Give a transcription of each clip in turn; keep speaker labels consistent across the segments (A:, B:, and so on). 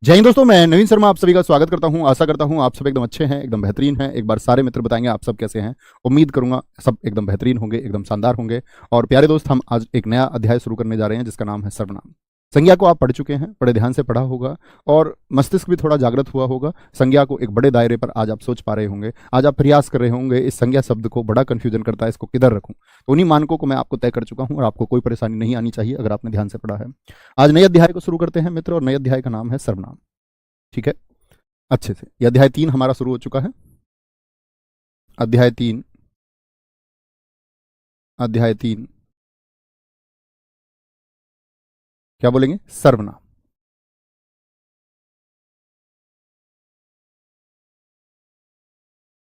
A: जय हिंद दोस्तों, मैं नवीन शर्मा आप सभी का स्वागत करता हूं। आशा करता हूं आप सब एकदम अच्छे हैं, एकदम बेहतरीन हैं। एक बार सारे मित्र बताएंगे आप सब कैसे हैं। उम्मीद करूंगा सब एकदम बेहतरीन होंगे, एकदम शानदार होंगे। और प्यारे दोस्त, हम आज एक नया अध्याय शुरू करने जा रहे हैं जिसका नाम है सर्वनाम। संज्ञा को आप पढ़ चुके हैं, बड़े ध्यान से पढ़ा होगा और मस्तिष्क भी थोड़ा जागृत हुआ होगा। संज्ञा को एक बड़े दायरे पर आज आप सोच पा रहे होंगे। आज आप प्रयास कर रहे होंगे, इस संज्ञा शब्द को बड़ा कंफ्यूजन करता है, इसको किधर रखूं। तो उन्हीं मानकों को मैं आपको तय कर चुका हूं और आपको कोई परेशानी नहीं आनी चाहिए अगर आपने ध्यान से पढ़ा है। आज नए अध्याय को शुरू करते हैं मित्र, और नए अध्याय का नाम है सर्वनाम। ठीक है, अच्छे से। यह अध्याय 3 हमारा शुरू हो चुका है। अध्याय 3 क्या बोलेंगे? सर्वनाम।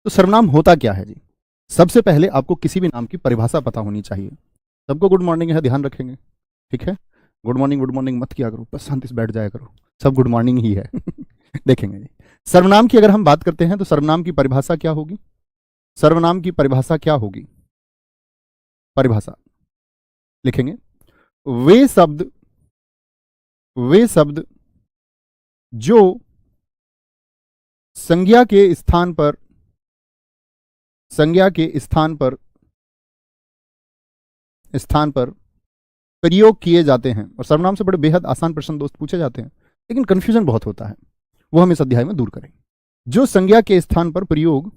A: तो सर्वनाम होता क्या है जी? सबसे पहले आपको किसी भी नाम की परिभाषा पता होनी चाहिए। सबको गुड मॉर्निंग है, ध्यान रखेंगे। ठीक है, गुड मॉर्निंग मत किया करो, बस शांति से बैठ जाया करो। सब गुड मॉर्निंग ही है। देखेंगे जी, सर्वनाम की अगर हम बात करते हैं तो सर्वनाम की परिभाषा क्या होगी? सर्वनाम की परिभाषा क्या होगी? परिभाषा लिखेंगे, वे शब्द वे शब्द जो संज्ञा के स्थान पर संज्ञा के स्थान पर प्रयोग किए जाते हैं। और सर्वनाम से बड़े बेहद आसान प्रश्न दोस्त पूछे जाते हैं, लेकिन कंफ्यूजन बहुत होता है, वो हम इस अध्याय में दूर करेंगे। जो संज्ञा के स्थान पर प्रयोग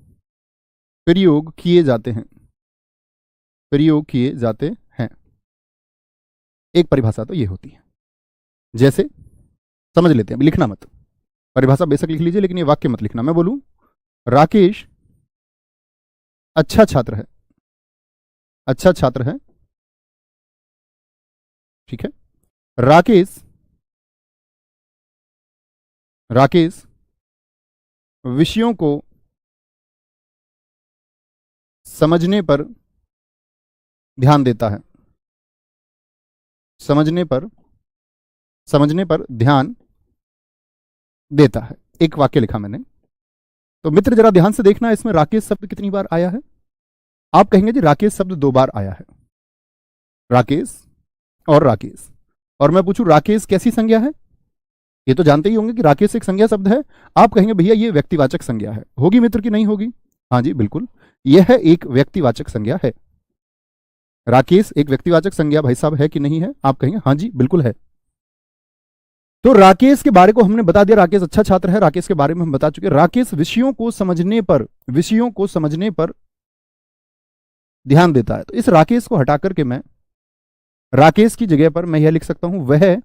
A: प्रयोग किए जाते हैं प्रयोग किए जाते हैं एक परिभाषा तो ये होती है। जैसे समझ लेते हैं, अभी लिखना मत, परिभाषा बेशक लिख लीजिए लेकिन ये वाक्य मत लिखना। मैं बोलूं, राकेश अच्छा छात्र है। अच्छा छात्र है, ठीक है। राकेश राकेश विषयों को समझने पर ध्यान देता है। समझने पर ध्यान देता है, एक वाक्य लिखा मैंने। तो मित्र जरा ध्यान से देखना, इसमें राकेश शब्द कितनी बार आया है? आप कहेंगे जी राकेश शब्द 2 बार आया है। राकेश और राकेश। और मैं पूछूं राकेश कैसी संज्ञा है? ये तो जानते ही होंगे कि राकेश एक संज्ञा शब्द है। आप कहेंगे भैया ये व्यक्तिवाचक संज्ञा है, होगी मित्र की नहीं होगी? हाँ जी बिल्कुल, यह एक व्यक्तिवाचक संज्ञा है। राकेश एक व्यक्तिवाचक संज्ञा भाई साहब है कि नहीं है? आप कहेंगे हाँ जी बिल्कुल है। तो राकेश के बारे को हमने बता दिया, राकेश अच्छा छात्र है, राकेश के बारे में हम बता चुके। राकेश विषयों को समझने पर ध्यान देता है। तो इस राकेश को हटा करके मैं राकेश की जगह पर मैं यह लिख सकता हूं, वह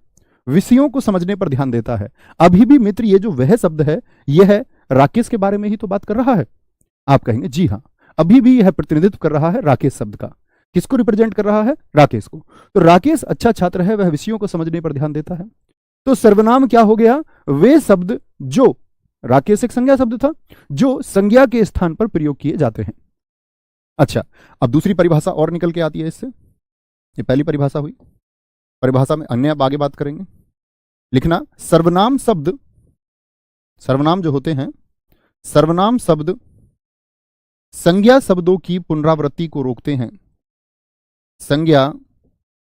A: विषयों को समझने पर ध्यान देता है। अभी भी मित्र ये जो वह शब्द है, यह राकेश के बारे में ही तो बात कर रहा है। आप कहेंगे जी हाँ, अभी भी यह प्रतिनिधित्व कर रहा है राकेश शब्द का। किसको रिप्रेजेंट कर रहा है? राकेश को। तो राकेश अच्छा छात्र है, वह विषयों को समझने पर ध्यान देता है। तो सर्वनाम क्या हो गया? वे शब्द जो, राकेश एक संज्ञा शब्द था, जो संज्ञा के स्थान पर प्रयोग किए जाते हैं। अच्छा, अब दूसरी परिभाषा और निकल के आती है इससे। ये पहली परिभाषा हुई, परिभाषा में अन्य अब आगे बात करेंगे। लिखना, सर्वनाम जो होते हैं, सर्वनाम शब्द संज्ञा शब्दों की पुनरावृत्ति को रोकते हैं। संज्ञा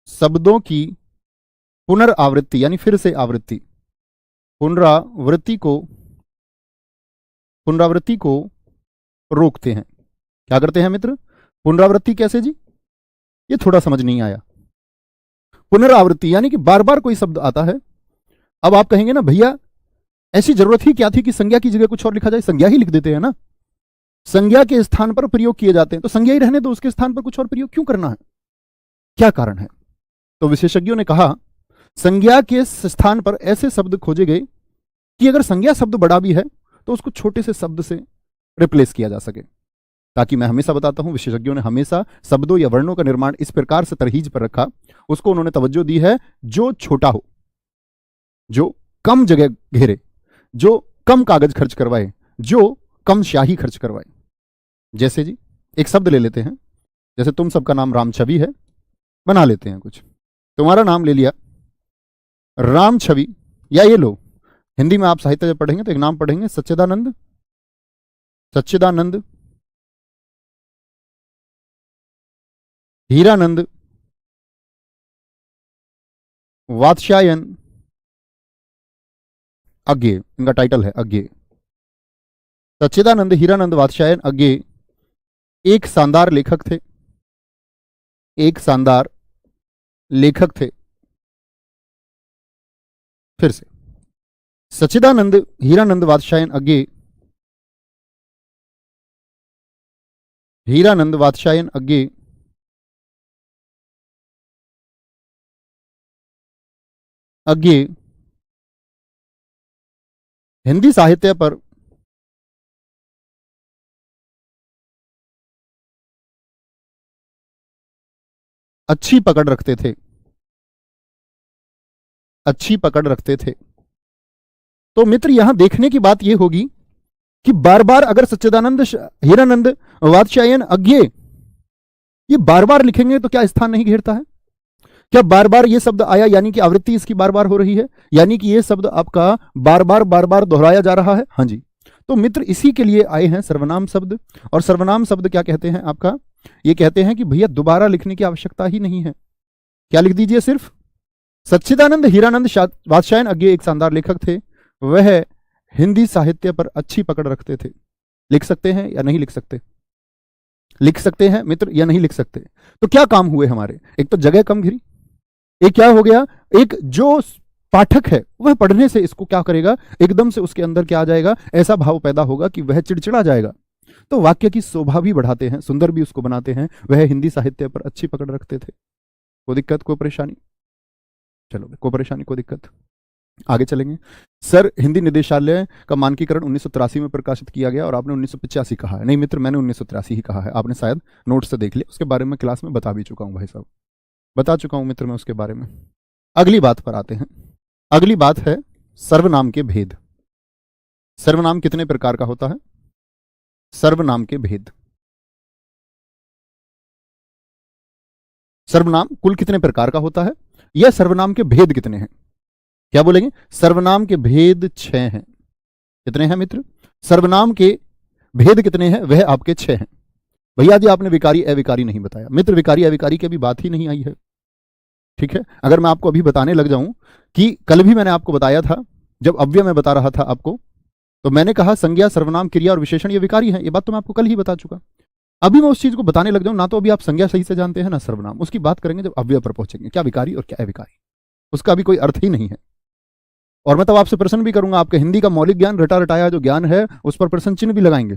A: शब्दों की पुनरावृत्ति यानी फिर से आवृत्ति, पुनरावृत्ति को रोकते हैं। क्या करते हैं मित्र? पुनरावृत्ति कैसे जी? ये थोड़ा समझ नहीं आया। पुनरावृत्ति यानी कि बार बार कोई शब्द आता है। अब आप कहेंगे ना भैया ऐसी जरूरत ही क्या थी कि संज्ञा की जगह कुछ और लिखा जाए, संज्ञा ही लिख देते हैं ना। संज्ञा के स्थान पर प्रयोग किए जाते हैं तो संज्ञा ही रहने दो, उसके स्थान पर कुछ और प्रयोग क्यों करना है? क्या कारण है? तो विशेषज्ञों ने कहा संज्ञा के स्थान पर ऐसे शब्द खोजे गए कि अगर संज्ञा शब्द बड़ा भी है तो उसको छोटे से शब्द से रिप्लेस किया जा सके। ताकि मैं हमेशा बताता हूं, विशेषज्ञों ने हमेशा शब्दों या वर्णों का निर्माण इस प्रकार से तरहीज पर रखा, उसको उन्होंने तवज्जो दी है जो छोटा हो, जो कम जगह घेरे, जो कम कागज खर्च करवाए, जो कम स्याही खर्च करवाए। जैसे जी एक शब्द ले लेते हैं, जैसे तुम सबका नाम राम छवि है, बना लेते हैं कुछ। तुम्हारा नाम ले लिया राम छवि, या ये लो हिंदी में आप साहित्य जब पढ़ेंगे तो एक नाम पढ़ेंगे सच्चिदानंद, हीरानंद, वात्स्यायन, अज्ञे, इनका टाइटल है अज्ञे। सच्चिदानंद हीरानंद वात्स्यायन अज्ञे एक शानदार लेखक थे, एक शानदार लेखक थे। फिर से, सच्चिदानंद हीरानंद वात्स्यायन अज्ञे, हीरानंद वात्स्यायन अज्ञे अज्ञे हिंदी साहित्य पर अच्छी पकड़ रखते थे, अच्छी पकड़ रखते थे। तो मित्र यहां देखने की बात यह होगी कि बार बार अगर सच्चिदानंद हीरानंद वात्स्यायन अज्ञे ये बार बार लिखेंगे तो क्या स्थान नहीं घेरता है? क्या बार बार ये शब्द आया यानी कि आवृत्ति इसकी बार बार हो रही है, यानी कि ये शब्द आपका बार बार दोहराया जा रहा है। हाँ जी, तो मित्र इसी के लिए आए हैं सर्वनाम शब्द। और सर्वनाम शब्द क्या कहते हैं आपका? ये कहते हैं कि भैया दोबारा लिखने की आवश्यकता ही नहीं है। क्या लिख दीजिए, सिर्फ सच्चिदानंद हीरानंद वात्स्यायन अज्ञे एक शानदार लेखक थे, वह हिंदी साहित्य पर अच्छी पकड़ रखते थे। लिख सकते हैं या नहीं लिख सकते? लिख सकते हैं मित्र या नहीं लिख सकते? तो क्या काम हुए हमारे? एक तो जगह कम घिरी, एक क्या हो गया, एक जो पाठक है वह पढ़ने से इसको क्या करेगा, एकदम से उसके अंदर क्या आ जाएगा, ऐसा भाव पैदा होगा कि वह चिड़चिड़ा जाएगा। तो वाक्य की शोभा भी बढ़ाते हैं, सुंदर भी उसको बनाते हैं। वह हिंदी साहित्य पर अच्छी पकड़ रखते थे। कोई दिक्कत, कोई परेशानी? चलो, कोई परेशानी, कोई दिक्कत? आगे चलेंगे। सर, हिंदी निदेशालय का मानकीकरण 1983 में प्रकाशित किया गया और आपने 1985 कहा है। नहीं मित्र, मैंने 1983 ही कहा है, आपने शायद नोट से देख लिया। उसके बारे में क्लास में बता भी चुका हूं भाई साहब, बता चुका हूं मित्र मैं उसके बारे में। अगली बात पर आते हैं। अगली बात है सर्वनाम के भेद। सर्वनाम कितने प्रकार का होता है? सर्वनाम के भेद। सर्वनाम कुल कितने प्रकार का होता है, यह सर्वनाम के भेद कितने हैं? क्या बोलेंगे? सर्वनाम के भेद 6 हैं। कितने हैं मित्र? सर्वनाम के भेद कितने हैं? वह आपके 6 हैं। भैया जी आपने विकारी अविकारी नहीं बताया। मित्र विकारी अविकारी की अभी बात ही नहीं आई है, ठीक है। अगर मैं आपको अभी बताने लग जाऊं कि कल भी मैंने आपको बताया था, जब अव्यय में बता रहा था आपको, तो मैंने कहा संज्ञा सर्वनाम क्रिया और विशेषण ये विकारी है। ये बात तो मैं आपको कल ही बता चुका। अभी मैं उस चीज को बताने लग जाऊं ना, तो अभी आप संज्ञा सही से जानते हैं ना सर्वनाम, उसकी बात करेंगे जब अव्यय पर पहुंचेंगे। क्या विकारी और क्या अविकारी, उसका अभी कोई अर्थ ही नहीं है। और मैं तब आपसे प्रश्न भी करूंगा, आपके हिंदी का मौलिक ज्ञान रटा रटाया जो ज्ञान है उस पर प्रश्न चिन्ह भी लगाएंगे,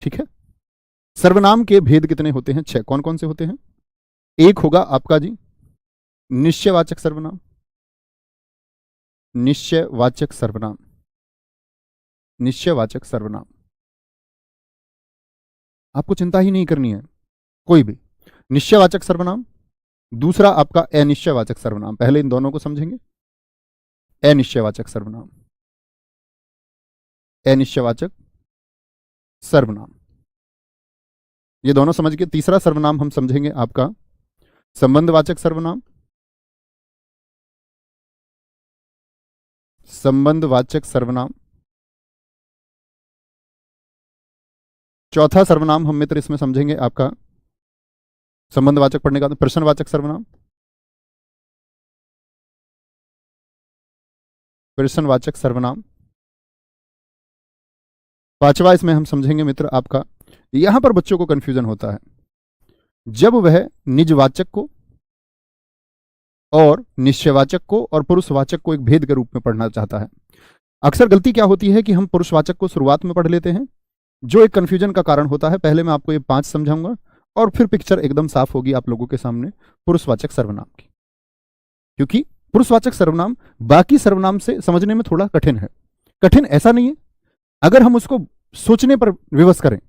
A: ठीक है। सर्वनाम के भेद कितने होते हैं? 6। कौन कौन से होते हैं? एक होगा आपका जी निश्चयवाचक सर्वनाम, निश्चयवाचक सर्वनाम, निश्चयवाचक सर्वनाम। आपको चिंता ही नहीं करनी है कोई भी। निश्चयवाचक सर्वनाम। दूसरा आपका अनिश्चयवाचक सर्वनाम। पहले इन दोनों को समझेंगे। अनिश्चयवाचक सर्वनाम, अनिश्चयवाचक सर्वनाम, ये दोनों समझ के तीसरा सर्वनाम हम समझेंगे आपका संबंधवाचक सर्वनाम, संबंधवाचक सर्वनाम। चौथा सर्वनाम हम मित्र इसमें समझेंगे आपका संबंधवाचक पढ़ने का प्रश्नवाचक सर्वनाम, प्रश्नवाचक सर्वनाम। पांचवा इसमें हम समझेंगे मित्र आपका, यहां पर बच्चों को कंफ्यूजन होता है जब वह निजवाचक को और निश्चयवाचक को और पुरुषवाचक को एक भेद के रूप में पढ़ना चाहता है। अक्सर गलती क्या होती है कि हम पुरुषवाचक को शुरुआत में पढ़ लेते हैं, जो एक कंफ्यूजन का कारण होता है। पहले मैं आपको ये 5 समझाऊंगा और फिर पिक्चर एकदम साफ होगी आप लोगों के सामने पुरुषवाचक सर्वनाम की। क्योंकि पुरुषवाचक सर्वनाम बाकी सर्वनाम से समझने में थोड़ा कठिन है। कठिन ऐसा नहीं है, अगर हम उसको सोचने पर विवश करें,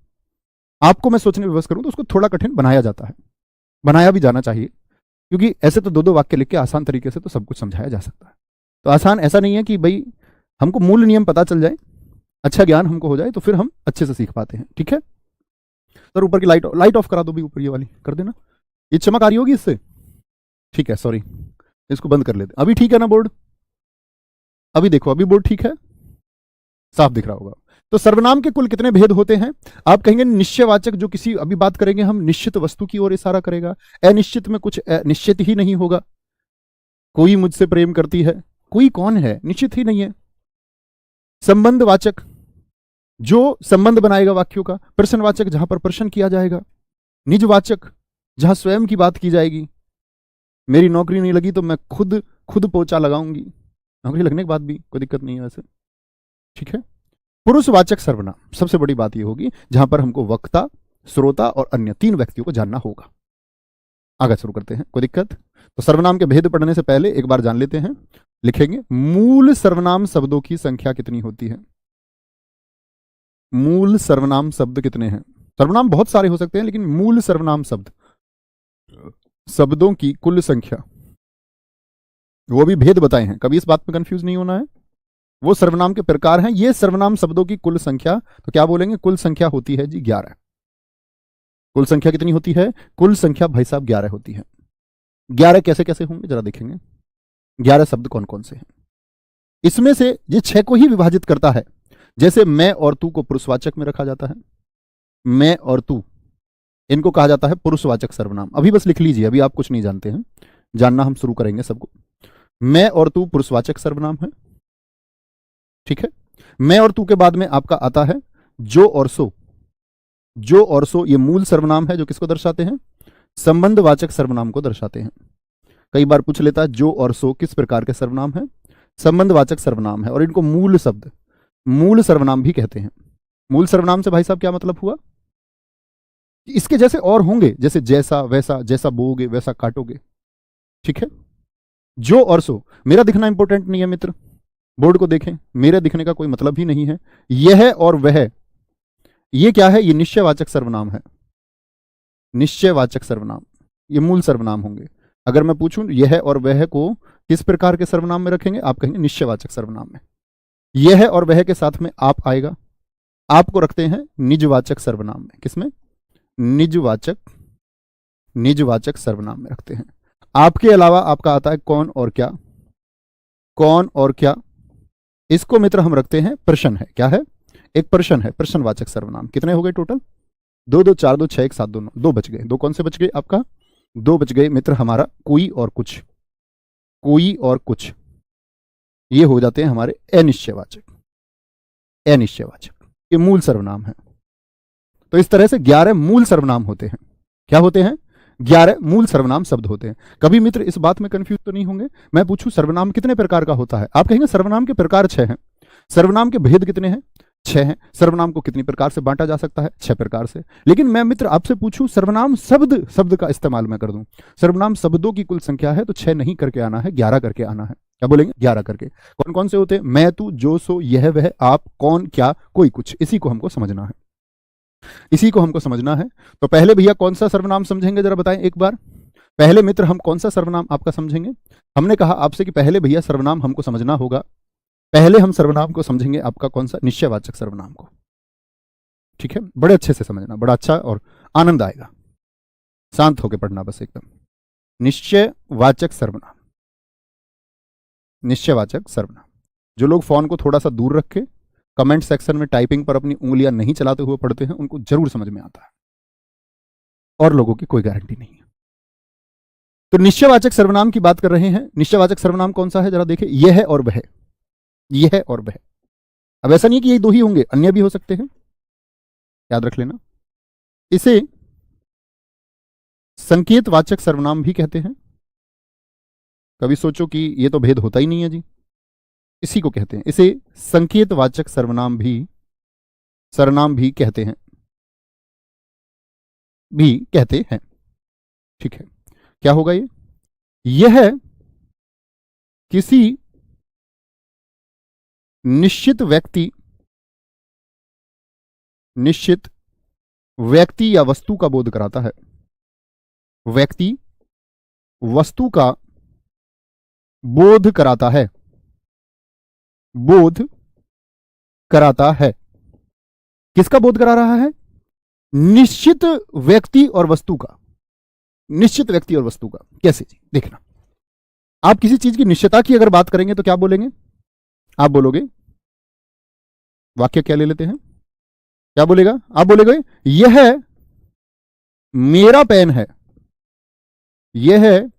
A: आपको मैं सोचने विवश करूं तो उसको थोड़ा कठिन बनाया जाता है, बनाया भी जाना चाहिए। क्योंकि ऐसे तो 2-2 वाक्य लिख के आसान तरीके से तो सब कुछ समझाया जा सकता है। तो आसान ऐसा नहीं है कि भाई हमको मूल नियम पता चल जाए, अच्छा ज्ञान हमको हो जाए तो फिर हम अच्छे से सीख पाते हैं, ठीक है। सर ऊपर की लाइट ऑफ करा दो भी, ऊपर ये वाली कर देना। ये चमक आ रही होगी इससे, ठीक है, सॉरी, इसको बंद कर लेते। अभी ठीक है ना बोर्ड? अभी देखो, अभी बोर्ड ठीक है, साफ दिख रहा होगा। तो सर्वनाम के कुल कितने भेद होते हैं? आप कहेंगे निश्चयवाचक, जो किसी, अभी बात करेंगे हम निश्चित वस्तु की ओर इशारा करेगा। अनिश्चित में कुछ निश्चित ही नहीं होगा। कोई मुझसे प्रेम करती है, कोई कौन है, निश्चित ही नहीं है। संबंधवाचक जो संबंध बनाएगा वाक्यों का, प्रश्नवाचक जहां पर प्रश्न किया जाएगा, निजवाचक जहां स्वयं की बात की जाएगी, मेरी नौकरी नहीं लगी तो मैं खुद खुद पोछा लगाऊंगी, नौकरी लगने के बाद भी कोई दिक्कत नहीं है वैसे, ठीक है। पुरुषवाचक सर्वनाम, सबसे बड़ी बात यह होगी जहां पर हमको वक्ता, श्रोता और अन्य 3 व्यक्तियों को जानना होगा। आगे शुरू करते हैं, कोई दिक्कत? तो सर्वनाम के भेद पढ़ने से पहले एक बार जान लेते हैं, लिखेंगे मूल सर्वनाम शब्दों की संख्या कितनी होती है। मूल सर्वनाम शब्द कितने हैं? सर्वनाम बहुत सारे हो सकते हैं, लेकिन मूल सर्वनाम शब्द शब्दों की कुल संख्या, वो भी भेद बताए हैं, कभी इस बात में कंफ्यूज नहीं होना है। वो सर्वनाम के प्रकार हैं, ये सर्वनाम शब्दों की कुल संख्या, तो क्या बोलेंगे? कुल संख्या होती है जी 11। कुल संख्या कितनी होती है? कुल संख्या भाई साहब 11 होती है। 11 कैसे कैसे होंगे जरा देखेंगे। 11 शब्द कौन कौन से हैं? इसमें से ये 6 को ही विभाजित करता है। जैसे मैं और तू को पुरुषवाचक में रखा जाता है, मैं और तू इनको कहा जाता है पुरुषवाचक सर्वनाम। अभी बस लिख लीजिए, अभी आप कुछ नहीं जानते हैं, जानना हम शुरू करेंगे सबको। मैं और तू पुरुषवाचक सर्वनाम है, ठीक है। मैं और तू के बाद में आपका आता है जो और सो। जो और सो ये मूल सर्वनाम है, जो किसको दर्शाते हैं? संबंधवाचक सर्वनाम को दर्शाते हैं। कई बार पूछ लेता है जो और सो किस प्रकार के सर्वनाम है? संबंधवाचक सर्वनाम है, और इनको मूल शब्द, मूल सर्वनाम भी कहते हैं। मूल सर्वनाम से भाई साहब क्या मतलब हुआ? इसके जैसे और होंगे, जैसे जैसा वैसा, जैसा बोओगे वैसा काटोगे, ठीक है। जो और सो, मेरा दिखना इंपॉर्टेंट नहीं है मित्र, बोर्ड को देखें, मेरे दिखने का कोई मतलब ही नहीं है। यह और वह, ये क्या है? ये निश्चयवाचक सर्वनाम है। निश्चयवाचक सर्वनाम, ये मूल सर्वनाम होंगे। अगर मैं पूछूं यह और वह को किस प्रकार के सर्वनाम में रखेंगे, आप कहेंगे निश्चयवाचक सर्वनाम में। यह और वह के साथ में आप आएगा, आपको रखते हैं निजवाचक सर्वनाम में। किसमें? निजवाचक, निजवाचक सर्वनाम में रखते हैं। आपके अलावा आपका आता है कौन और क्या। कौन और क्या, इसको मित्र हम रखते हैं प्रश्न है। क्या है? एक प्रश्न है, प्रश्नवाचक सर्वनाम। कितने हो गए टोटल? 2 2 4 2 6 1 7 2 9, 2 बच गए। 2 कौन से बच गए आपका? 2 बच गए मित्र हमारा कोई और कुछ। कोई और कुछ, ये हो जाते हैं हमारे अनिश्चयवाचक। अनिश्चयवाचक ये मूल सर्वनाम है। तो इस तरह से 11 मूल सर्वनाम होते हैं। क्या होते हैं? 11 मूल सर्वनाम शब्द होते हैं। कभी मित्र इस बात में कंफ्यूज तो नहीं होंगे, मैं पूछूं सर्वनाम कितने प्रकार का होता है, आप कहेंगे सर्वनाम के प्रकार 6 हैं। सर्वनाम के भेद कितने हैं? 6 हैं। सर्वनाम को कितनी प्रकार से बांटा जा सकता है? 6 प्रकार से। लेकिन मैं मित्र आपसे पूछूं सर्वनाम शब्द, शब्द का इस्तेमाल मैं कर दूं, सर्वनाम शब्दों की कुल संख्या है, तो 6 नहीं करके आना है, 11 करके आना है। क्या बोलेंगे? 11 करके। कौन कौन से होते हैं? मैं, तू, जो, सो, यह, वह, आप, कौन, क्या, कोई, कुछ। इसी को हमको समझना है, इसी को हमको समझना है। तो पहले भैया कौन सा सर्वनाम समझेंगे जरा बताएं एक बार। पहले मित्र हम कौन सा सर्वनाम आपका समझेंगे? हमने कहा आपसे कि पहले भैया सर्वनाम हमको समझना होगा। पहले हम सर्वनाम को समझेंगे आपका कौन सा? निश्चयवाचक सर्वनाम को, ठीक है। बड़े अच्छे से समझना, बड़ा अच्छा और आनंद आएगा। शांत होकर पढ़ना बस एकदम। निश्चयवाचक सर्वनाम, निश्चयवाचक सर्वनाम। जो लोग फोन को थोड़ा सा दूर रखे, कमेंट सेक्शन में टाइपिंग पर अपनी उंगलियां नहीं चलाते हुए पढ़ते हैं, उनको जरूर समझ में आता है, और लोगों की कोई गारंटी नहीं है। तो निश्चयवाचक सर्वनाम की बात कर रहे हैं। निश्चयवाचक सर्वनाम कौन सा है जरा देखें। यह और वह, यह और वह। अब ऐसा नहीं कि ये 2 ही होंगे, अन्य भी हो सकते हैं, याद रख लेना। इसे संकेतवाचक सर्वनाम भी कहते हैं। कभी सोचो कि ये तो भेद होता ही नहीं है जी, इसी को कहते हैं। इसे संकेतवाचक सर्वनाम भी, सर्वनाम भी कहते हैं, भी कहते हैं, ठीक है। क्या होगा ये? यह किसी निश्चित व्यक्ति, निश्चित व्यक्ति या वस्तु का बोध कराता है। व्यक्ति वस्तु का बोध कराता है, बोध कराता है। किसका बोध करा रहा है? निश्चित व्यक्ति और वस्तु का। निश्चित व्यक्ति और वस्तु का कैसे जी? देखना, आप किसी चीज की निश्चयता की अगर बात करेंगे तो क्या बोलेंगे? आप बोलोगे, वाक्य क्या ले लेते हैं, क्या बोलेगा? आप बोलेगे यह मेरा पेन है, यह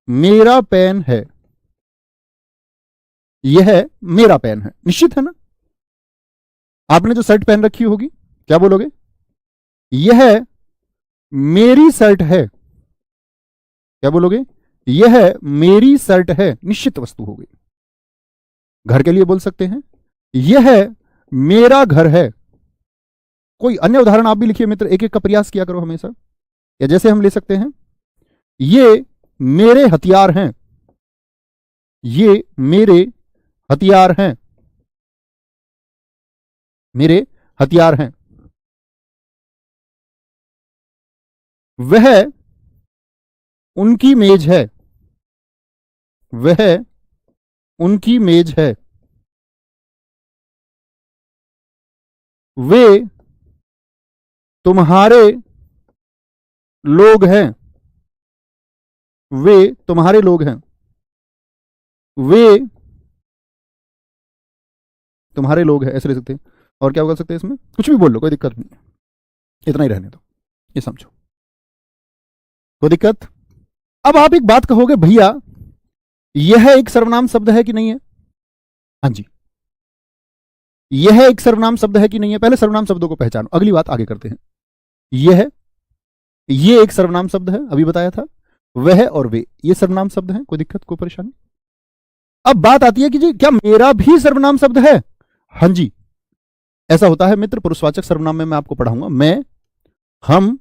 A: मेरा पेन है, यह मेरा पेन है। निश्चित है ना, आपने जो शर्ट पहन रखी होगी, क्या बोलोगे? यह मेरी शर्ट है। क्या बोलोगे? यह मेरी शर्ट है। निश्चित वस्तु हो गई। घर के लिए बोल सकते हैं, यह मेरा घर है। कोई अन्य उदाहरण आप भी लिखिए मित्र, एक एक का प्रयास किया करो हमेशा। या जैसे हम ले सकते हैं, ये मेरे हथियार हैं। ये मेरे हथियार हैं। मेरे हथियार हैं। वह उनकी मेज है। वह उनकी मेज है। वे तुम्हारे लोग हैं। वे तुम्हारे लोग हैं। वे तुम्हारे लोग हैं, ऐसे ले सकते हैं। और क्या बोल सकते हैं इसमें? कुछ भी बोल लो, कोई दिक्कत नहीं है, इतना ही रहने दो, ये समझो, कोई दिक्कत? अब आप एक बात कहोगे, भैया यह एक सर्वनाम शब्द है कि नहीं है? हाँ जी, यह एक सर्वनाम शब्द है कि नहीं है? पहले सर्वनाम शब्दों को पहचानो, अगली बात आगे करते हैं। ये एक सर्वनाम शब्द है, अभी बताया था। वह और वे, ये सर्वनाम शब्द हैं, कोई दिक्कत, कोई परेशानी? अब बात आती है कि जी क्या मेरा भी सर्वनाम शब्द है? हाँ जी, ऐसा होता है मित्र। पुरुषवाचक सर्वनाम में मैं आपको पढ़ाऊंगा। मैं, हम,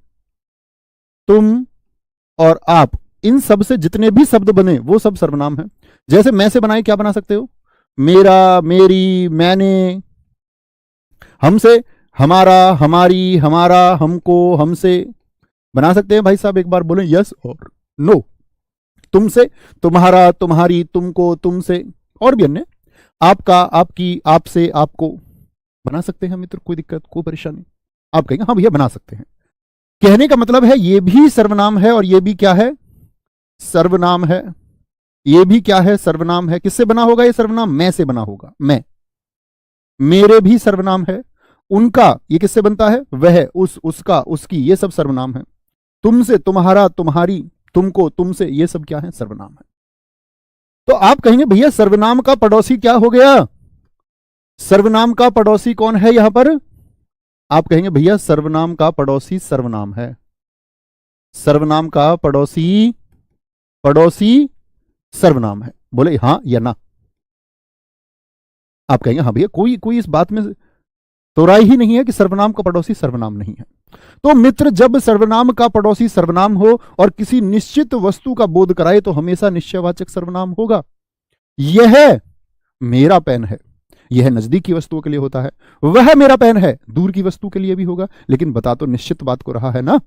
A: तुम और आप, इन सब से जितने भी शब्द बने वो सब सर्वनाम है। जैसे मैं से बनाए क्या बना सकते हो? मेरा, मेरी, मैंने। हमसे हमारा, हमारी, हमारा, हमको, हमसे बना सकते हैं। भाई साहब एक बार बोलें यस और नो। तुमसे तुम्हारा, तुम्हारी, तुमको, तुमसे, और भी अन्य, आपका, आपकी, आपसे, आपको बना सकते हैं मित्र, कोई दिक्कत, कोई परेशानी? आप कहेंगे हाँ भैया बना सकते हैं। कहने का मतलब है ये भी सर्वनाम है और ये भी क्या है? सर्वनाम है। ये भी क्या है? सर्वनाम है। किससे बना होगा ये सर्वनाम? मैं से बना होगा। मैं, मेरे भी सर्वनाम है। उनका, ये किससे बनता है? वह, उस, उसका, उसकी, ये सब सर्वनाम है। तुमसे, तुम्हारा, तुम्हारी, तुमको, तुमसे, ये सब क्या है? सर्वनाम है। तो आप कहेंगे भैया सर्वनाम का पड़ोसी क्या हो गया? सर्वनाम का पड़ोसी कौन है यहां पर? आप कहेंगे भैया सर्वनाम का पड़ोसी सर्वनाम है। सर्वनाम का पड़ोसी, पड़ोसी सर्वनाम है। बोले हां या ना? आप कहेंगे हाँ भैया, कोई कोई इस बात में तो राय ही नहीं है कि सर्वनाम का पड़ोसी सर्वनाम नहीं है। तो मित्र, जब सर्वनाम का पड़ोसी सर्वनाम हो और किसी निश्चित वस्तु का बोध कराए तो हमेशा निश्चयवाचक सर्वनाम होगा। यह मेरा पेन है, यह नजदीक की वस्तुओं के लिए होता है। वह मेरा पेन है, दूर की वस्तु के लिए भी होगा। लेकिन बता तो निश्चित बात को रहा है ना?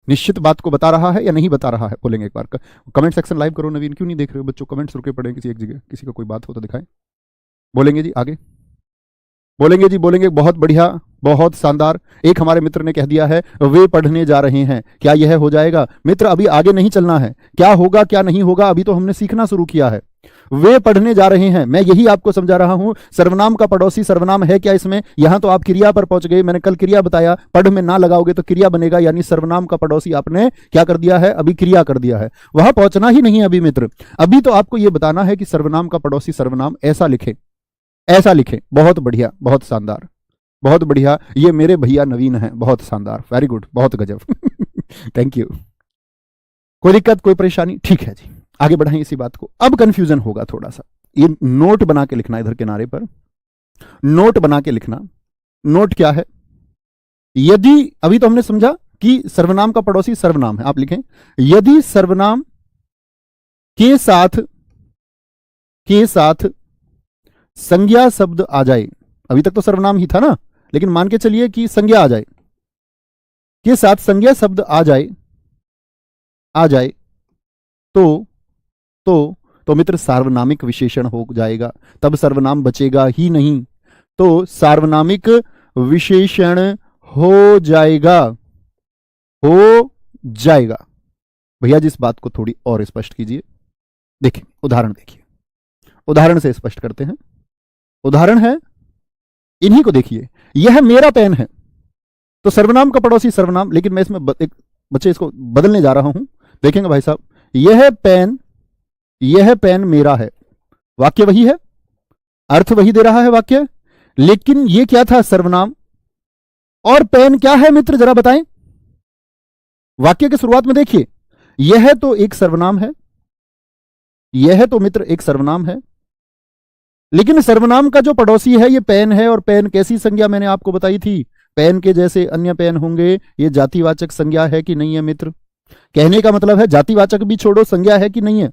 A: निश्चित बात को बता रहा है या नहीं बता रहा है? बोलेंगे एक बार कमेंट सेक्शन लाइव करो। नवीन क्यों नहीं देख रहे हो बच्चों? कमेंट्स रुके पड़े किसी एक जगह, किसी का कोई बात हो तो दिखाएं। बोलेंगे जी आगे, बोलेंगे जी, बोलेंगे। बहुत बढ़िया, बहुत शानदार। एक हमारे मित्र ने कह दिया है वे पढ़ने जा रहे हैं। क्या यह हो जाएगा? मित्र अभी आगे नहीं चलना है, क्या होगा क्या नहीं होगा अभी तो हमने सीखना शुरू किया है। वे पढ़ने जा रहे हैं, मैं यही आपको समझा रहा हूं। सर्वनाम का पड़ोसी सर्वनाम है क्या इसमें? यहां तो आप क्रिया पर पहुंच गए। मैंने कल क्रिया बताया, पढ़ में ना लगाओगे तो क्रिया बनेगा, यानी सर्वनाम का पड़ोसी आपने क्या कर दिया है? अभी क्रिया कर दिया है। वहां पहुंचना ही नहीं अभी मित्र। अभी तो आपको यह बताना है कि सर्वनाम का पड़ोसी सर्वनाम ऐसा लिखे, ऐसा लिखे। बहुत बढ़िया, बहुत शानदार, बहुत बढ़िया। ये मेरे भैया नवीन हैं, बहुत शानदार, वेरी गुड, बहुत गजब। Thank you. कोई दिक्कत, कोई परेशानी? ठीक है जी, आगे बढ़ाएं इसी बात को। अब कंफ्यूजन होगा थोड़ा सा, ये नोट बना के लिखना, इधर किनारे पर नोट बना के लिखना। नोट क्या है? यदि, अभी तो हमने समझा कि सर्वनाम का पड़ोसी सर्वनाम है। आप लिखें यदि सर्वनाम के साथ संज्ञा शब्द आ जाए। अभी तक तो सर्वनाम ही था ना, लेकिन मान के चलिए कि संज्ञा आ जाए, के साथ संज्ञा शब्द आ जाए तो मित्र सार्वनामिक विशेषण हो जाएगा। तब सर्वनाम बचेगा ही नहीं, तो सार्वनामिक विशेषण हो जाएगा, हो जाएगा। भैया जी इस बात को थोड़ी और स्पष्ट कीजिए। देखिए उदाहरण, देखिए उदाहरण से स्पष्ट करते हैं। उदाहरण है, इन्हीं को देखिए। यह मेरा पेन है, तो सर्वनाम का पड़ोसी सर्वनाम, लेकिन मैं इसमें एक बच्चे इसको बदलने जा रहा हूं। देखेंगे भाई साहब, यह पेन मेरा है। वाक्य वही है, अर्थ वही दे रहा है वाक्य। लेकिन ये क्या था? सर्वनाम। और पेन क्या है मित्र, जरा बताएं। वाक्य की शुरुआत में देखिए, यह तो एक सर्वनाम है, यह तो मित्र एक सर्वनाम है, लेकिन सर्वनाम का जो पड़ोसी है ये पेन है। और पेन कैसी संज्ञा मैंने आपको बताई थी? पेन के जैसे अन्य पेन होंगे। ये जातिवाचक संज्ञा है कि नहीं है मित्र? कहने का मतलब है जातिवाचक भी छोड़ो, संज्ञा है कि नहीं है?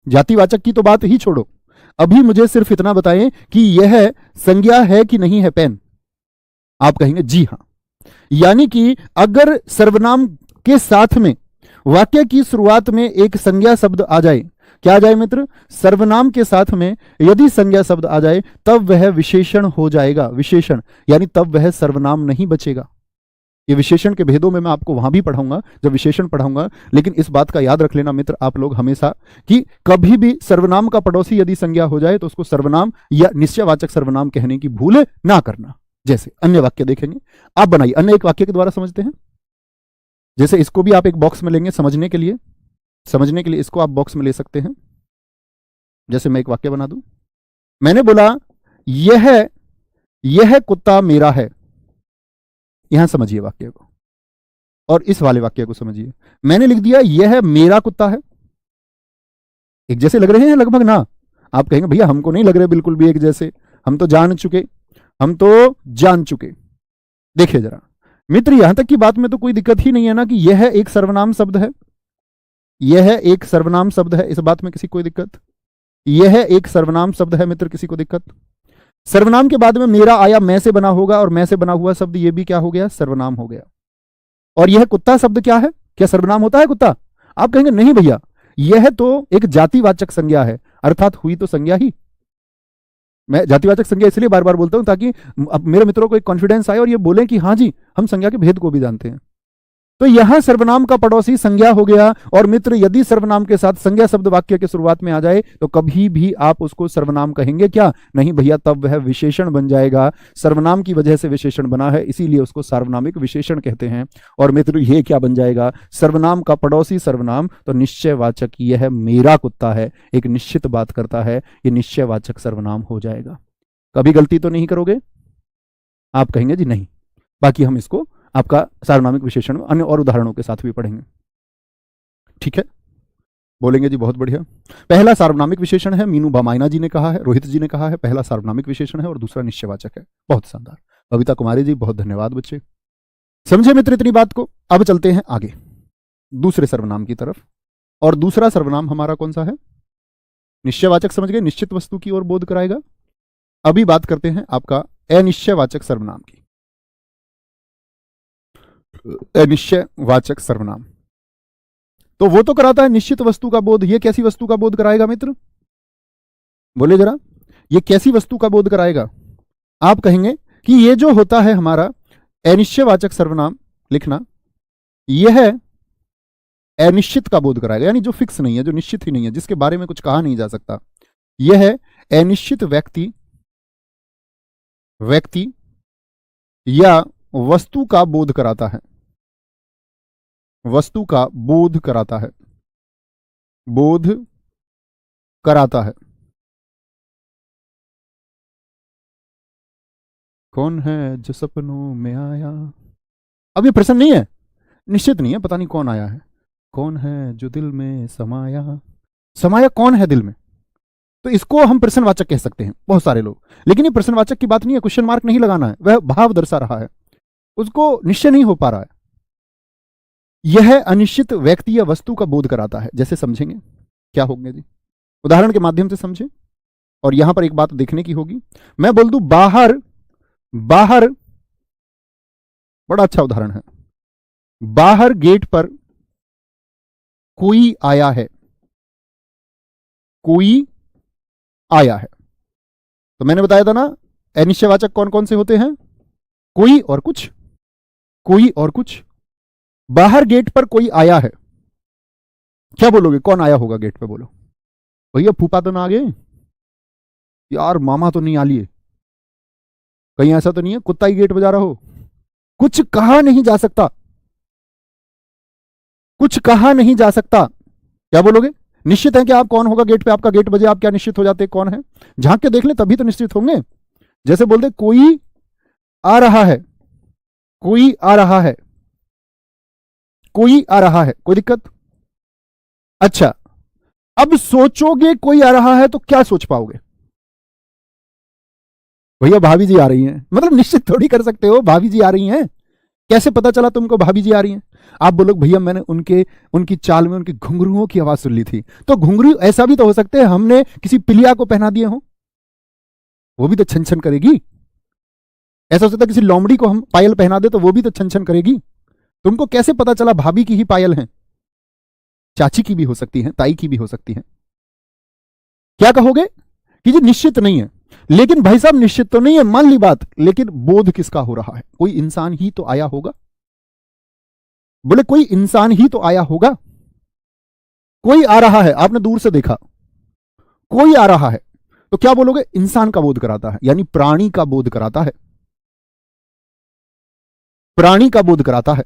A: जातिवाचक की तो बात ही छोड़ो, अभी मुझे सिर्फ इतना बताएं कि यह संज्ञा है कि नहीं है पेन। आप कहेंगे जी हां। यानी कि अगर सर्वनाम के साथ में वाक्य की शुरुआत में एक संज्ञा शब्द आ जाए, क्या आ जाए मित्र? सर्वनाम के साथ में यदि संज्ञा शब्द आ जाए तब वह विशेषण हो जाएगा। विशेषण यानी तब वह सर्वनाम नहीं बचेगा। ये विशेषण के भेदों में मैं आपको वहां भी पढ़ाऊंगा जब विशेषण पढ़ाऊंगा, लेकिन इस बात का याद रख लेना मित्र आप लोग हमेशा कि कभी भी सर्वनाम का पड़ोसी यदि संज्ञा हो जाए तो उसको सर्वनाम या निश्चयवाचक सर्वनाम कहने की भूल ना करना। जैसे अन्य वाक्य देखेंगे, आप बनाइए, अन्य एक वाक्य के द्वारा समझते हैं। जैसे इसको भी आप एक बॉक्स में लेंगे समझने के लिए, इसको आप बॉक्स में ले सकते हैं। जैसे मैं एक वाक्य बना दूं, मैंने बोला यह कुत्ता मेरा है। यहां समझिए वाक्य को, और इस वाले वाक्य को समझिए। मैंने लिख दिया यह मेरा कुत्ता है। एक जैसे लग रहे हैं लगभग ना? आप कहेंगे भैया हमको नहीं लग रहे बिल्कुल भी एक जैसे, हम तो जान चुके। देखिए जरा मित्र, यहां तक की बात में तो कोई दिक्कत ही नहीं है ना कि यह एक सर्वनाम शब्द है। यह एक सर्वनाम शब्द है, इस बात में किसी कोई दिक्कत? यह एक सर्वनाम शब्द है मित्र, किसी को दिक्कत? सर्वनाम के बाद में मेरा आया, मैं से बना होगा, और मैं से बना हुआ शब्द ये भी क्या हो गया? सर्वनाम हो गया। और यह कुत्ता शब्द क्या है? क्या सर्वनाम होता है कुत्ता? आप कहेंगे नहीं भैया, यह तो एक जातिवाचक संज्ञा है, अर्थात हुई तो संज्ञा ही। मैं जातिवाचक संज्ञा इसलिए बार बार बोलता हूं ताकि अब मेरे मित्रों को एक कॉन्फिडेंस आए और ये बोलें कि हाँ जी हम संज्ञा के भेद को भी जानते हैं। तो यहां सर्वनाम का पड़ोसी संज्ञा हो गया। और मित्र यदि सर्वनाम के साथ संज्ञा शब्द वाक्य के शुरुआत में आ जाए तो कभी भी आप उसको सर्वनाम कहेंगे क्या? नहीं भैया, तब वह विशेषण बन जाएगा। सर्वनाम की वजह से विशेषण बना है, इसीलिए उसको सार्वनामिक विशेषण कहते हैं। और मित्र ये क्या बन जाएगा? सर्वनाम का पड़ोसी सर्वनाम, तो निश्चयवाचक यह मेरा कुत्ता है, एक निश्चित बात करता है, ये निश्चयवाचक सर्वनाम हो जाएगा। कभी गलती तो नहीं करोगे? आप कहेंगे जी नहीं। बाकी हम इसको आपका सार्वनामिक विशेषण अन्य और उदाहरणों के साथ भी पढ़ेंगे, ठीक है? बोलेंगे जी बहुत बढ़िया। पहला सार्वनामिक विशेषण है, मीनू बामायना जी ने कहा है, रोहित जी ने कहा है, पहला सार्वनामिक विशेषण है और दूसरा निश्चयवाचक है। बहुत शानदार, कविता कुमारी जी बहुत धन्यवाद बच्चे। समझे मित्र इतनी बात को? अब चलते हैं आगे दूसरे सर्वनाम की तरफ। और दूसरा सर्वनाम हमारा कौन सा है? निश्चयवाचक समझ गए, निश्चित वस्तु की ओर बोध कराएगा। अभी बात करते हैं आपका अनिश्चयवाचक सर्वनाम की। अनिश्चयवाचक सर्वनाम तो वो तो कराता है निश्चित वस्तु का बोध, ये कैसी वस्तु का बोध कराएगा मित्र? बोले जरा, ये कैसी वस्तु का बोध कराएगा? आप कहेंगे कि ये जो होता है हमारा अनिश्चयवाचक सर्वनाम लिखना, यह अनिश्चित का बोध कराएगा, यानी जो फिक्स नहीं है, जो निश्चित ही नहीं है, जिसके बारे में कुछ कहा नहीं जा सकता। यह अनिश्चित व्यक्ति या वस्तु का बोध कराता है, वस्तु का बोध कराता है, बोध कराता है। कौन है जो सपनों में आया? अब ये प्रश्न नहीं है, निश्चित नहीं है, पता नहीं कौन आया है। कौन है जो दिल में समाया? समाया कौन है दिल में? तो इसको हम प्रश्नवाचक कह सकते हैं बहुत सारे लोग, लेकिन ये प्रश्नवाचक की बात नहीं है, क्वेश्चन मार्क नहीं लगाना है, वह भाव दर्शा रहा है, उसको निश्चय नहीं हो पा रहा है। यह अनिश्चित व्यक्ति या वस्तु का बोध कराता है। जैसे समझेंगे क्या होंगे जी, उदाहरण के माध्यम से समझें। और यहां पर एक बात देखने की होगी, मैं बोल दूं बाहर, बाहर, बड़ा अच्छा उदाहरण है, बाहर गेट पर कोई आया है, कोई आया है। तो मैंने बताया था ना अनिश्चयवाचक कौन कौन से होते हैं? कोई और कुछ, कोई और कुछ। बाहर गेट पर कोई आया है, क्या बोलोगे? कौन आया होगा गेट पे? बोलो भैया फूफा तो ना आ गए यार, मामा तो नहीं आ लिए, कहीं ऐसा तो नहीं है कुत्ता ही गेट बजा रहा हो? कुछ कहा नहीं जा सकता, कुछ कहा नहीं जा सकता। क्या बोलोगे? निश्चित है कि आप कौन होगा गेट पे, आपका गेट बजे, आप क्या निश्चित हो जाते कौन है? झांक के देख ले तभी तो निश्चित होंगे। जैसे बोलते कोई आ रहा है, कोई आ रहा है, कोई आ रहा है, कोई दिक्कत? अच्छा, अब सोचोगे कोई आ रहा है तो क्या सोच पाओगे? भैया भाभी जी आ रही हैं, मतलब निश्चित थोड़ी कर सकते हो भाभी जी आ रही हैं। कैसे पता चला तुमको भाभी जी आ रही हैं? आप बोलोगे भैया मैंने उनकी चाल में उनकी घुंघरुओं की आवाज सुन ली थी। तो घुंघरू ऐसा भी तो हो सकते हैं हमने किसी पिलिया को पहना दिए हो, वो भी तो छन छन करेगी। ऐसा हो सकता है किसी लोमड़ी को हम पायल पहना दे तो वो भी तो छन छन करेगी। तुमको कैसे पता चला भाभी की ही पायल है? चाची की भी हो सकती है, ताई की भी हो सकती है। क्या कहोगे कि जी निश्चित नहीं है। लेकिन भाई साहब निश्चित तो नहीं है, मान ली बात, लेकिन बोध किसका हो रहा है? कोई इंसान ही तो आया होगा। बोले कोई इंसान ही तो आया होगा। कोई आ रहा है, आपने दूर से देखा, कोई आ रहा है, तो क्या बोलोगे? इंसान का बोध कराता है, यानी प्राणी का बोध कराता है, प्राणी का बोध कराता है।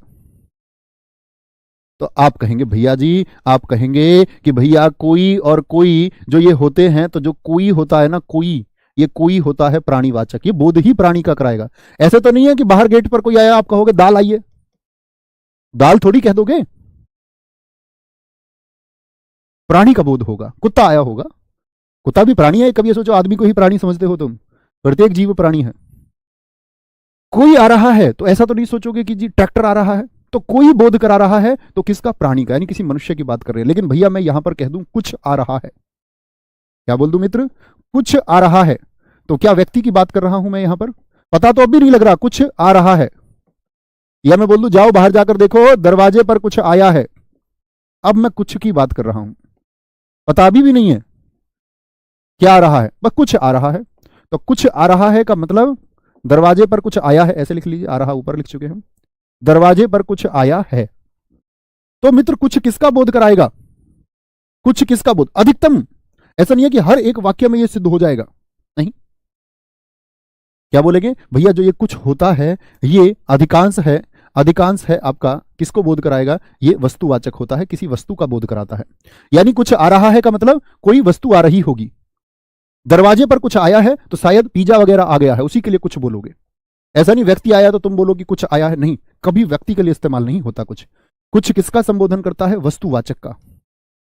A: तो आप कहेंगे भैया जी, आप कहेंगे कि भैया कोई और कोई जो ये होते हैं, तो जो कोई होता है ना, कोई, ये कोई होता है प्राणीवाचक, ये बोध ही प्राणी का कराएगा। ऐसे तो नहीं है कि बाहर गेट पर कोई आया आप कहोगे दाल आइए, दाल थोड़ी कह दोगे। प्राणी का बोध होगा। कुत्ता आया होगा, कुत्ता भी प्राणी है। कभी सोचो आदमी को ही प्राणी समझते हो तुम? प्रत्येक जीव प्राणी है। कोई आ रहा है तो ऐसा तो नहीं सोचोगे कि जी ट्रैक्टर आ रहा है। तो कोई बोध करा रहा है तो किसका? प्राणी का, यानी किसी मनुष्य की बात कर रहे हैं। लेकिन भैया मैं यहां पर कह दूं कुछ आ रहा है, क्या बोल दूं मित्र? कुछ आ रहा है, तो क्या व्यक्ति की बात कर रहा हूं मैं यहां पर? पता तो अब भी नहीं लग रहा, कुछ आ रहा है। या मैं बोल दूं जाओ बाहर जाकर देखो दरवाजे पर कुछ आया है, अब मैं कुछ की बात कर रहा हूं, पता अभी भी नहीं है क्या आ रहा है, बस कुछ आ रहा है। तो कुछ आ रहा है का मतलब दरवाजे पर कुछ आया है, ऐसे लिख लीजिए, आ रहा ऊपर लिख चुके हैं, दरवाजे पर कुछ आया है। तो मित्र कुछ किसका बोध कराएगा? कुछ किसका बोध? अधिकतम, ऐसा नहीं है कि हर एक वाक्य में यह सिद्ध हो जाएगा, नहीं। क्या बोलेंगे भैया जो ये कुछ होता है ये अधिकांश है, अधिकांश है आपका किसको बोध कराएगा? ये वस्तुवाचक होता है, किसी वस्तु का बोध कराता है। यानी कुछ आ रहा है का मतलब कोई वस्तु आ रही होगी। दरवाजे पर कुछ आया है तो शायद पिज्जा वगैरह आ गया है, उसी के लिए कुछ बोलोगे। ऐसा नहीं व्यक्ति आया तो तुम बोलो कि कुछ आया है, नहीं, कभी व्यक्ति के लिए इस्तेमाल नहीं होता कुछ। कुछ किसका संबोधन करता है? वस्तुवाचक का,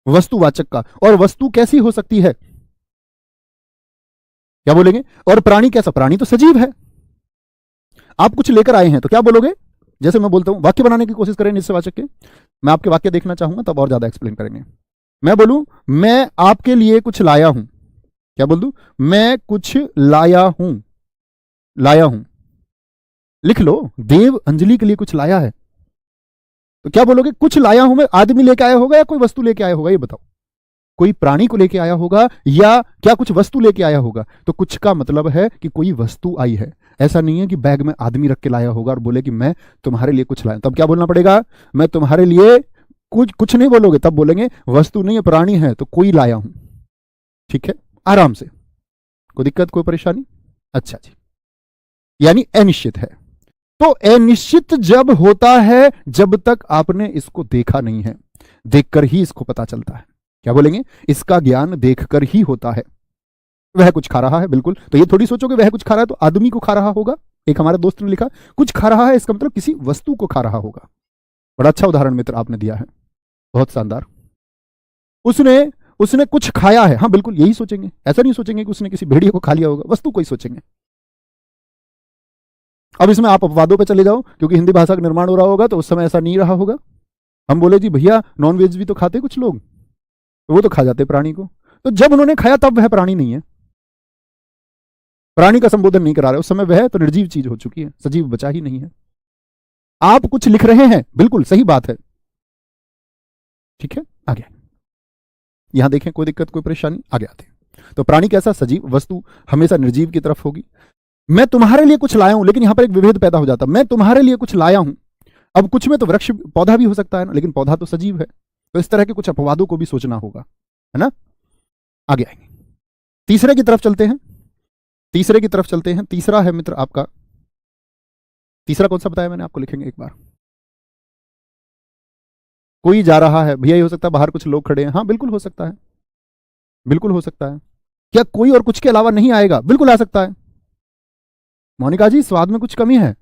A: वस्तुवाचक का। और वस्तु कैसी हो सकती है? क्या बोलेंगे? और प्राणी कैसा? प्राणी तो सजीव है। आप कुछ लेकर आए हैं तो क्या बोलोगे? जैसे मैं बोलता हूं, वाक्य बनाने की कोशिश करें निश्चयवाचक के, मैं आपके वाक्य देखना चाहूंगा तब और ज्यादा एक्सप्लेन करेंगे। मैं बोलूं मैं आपके लिए कुछ लाया हूं, क्या बोल दूं? मैं कुछ लाया हूं, लाया हूं, लिख लो, देव अंजलि के लिए कुछ लाया है। तो क्या बोलोगे? कुछ लाया हूं मैं, आदमी लेके आया होगा या कोई वस्तु लेके आया होगा? ये बताओ, कोई प्राणी को लेके आया होगा या क्या कुछ वस्तु लेके आया होगा? तो कुछ का मतलब है कि कोई वस्तु आई है। ऐसा नहीं है कि बैग में आदमी रख के लाया होगा और बोले कि मैं तुम्हारे लिए कुछ लाया। तब क्या बोलना पड़ेगा? मैं तुम्हारे लिए कुछ नहीं बोलोगे, तब बोलेंगे वस्तु नहीं है प्राणी है तो कोई लाया हूं। ठीक है, आराम से, कोई दिक्कत कोई परेशानी? अच्छा जी, यानी अनिश्चित है। तो अनिश्चित जब होता है जब तक आपने इसको देखा नहीं है, देखकर ही इसको पता चलता है। क्या बोलेंगे? इसका ज्ञान देखकर ही होता है। वह कुछ खा रहा है, बिल्कुल। तो ये थोड़ी सोचोगे वह कुछ खा रहा है तो आदमी को खा रहा होगा। एक हमारे दोस्त ने लिखा कुछ खा रहा है, इसका मतलब किसी वस्तु को खा रहा होगा। बड़ा अच्छा उदाहरण मित्र आपने दिया है, बहुत शानदार। उसने उसने कुछ खाया है, हाँ बिल्कुल यही सोचेंगे। ऐसा नहीं सोचेंगे कि उसने किसी भेड़िए को खा लिया होगा, वस्तु को ही सोचेंगे। अब इसमें आप अपवादों पे चले जाओ, क्योंकि हिंदी भाषा का निर्माण हो रहा होगा तो उस समय ऐसा नहीं रहा होगा। हम बोले जी भैया नॉनवेज भी तो खाते कुछ लोग, तो वो तो खा जाते प्राणी को। तो जब उन्होंने खाया तब वह प्राणी नहीं है, प्राणी का संबोधन नहीं करा रहे उस समय, वह तो निर्जीव चीज हो चुकी है, सजीव बचा ही नहीं है। आप कुछ लिख रहे हैं, बिल्कुल सही बात है। ठीक है, आगे यहां देखें, कोई दिक्कत कोई परेशानी? आगे आते हैं। तो प्राणी कैसा? सजीव, वस्तु हमेशा निर्जीव की तरफ होगी। मैं तुम्हारे लिए कुछ लाया हूं, लेकिन यहां पर एक विभेद पैदा हो जाता है। मैं तुम्हारे लिए कुछ लाया हूं, अब कुछ में तो वृक्ष पौधा भी हो सकता है ना, लेकिन पौधा तो सजीव है। तो इस तरह के कुछ अपवादों को भी सोचना होगा, है ना। आगे आएंगे, तीसरे की तरफ चलते हैं, तीसरे की तरफ चलते हैं। तीसरा है मित्र आपका, तीसरा कौन सा बताया मैंने आपको? लिखेंगे एक बार। कोई जा रहा है, भैया ये हो सकता है बाहर कुछ लोग खड़े हैं, हाँ बिल्कुल हो सकता है, बिल्कुल हो सकता है। क्या कोई और कुछ के अलावा नहीं आएगा? बिल्कुल आ सकता है। मोनिका जी स्वाद में कुछ कमी है,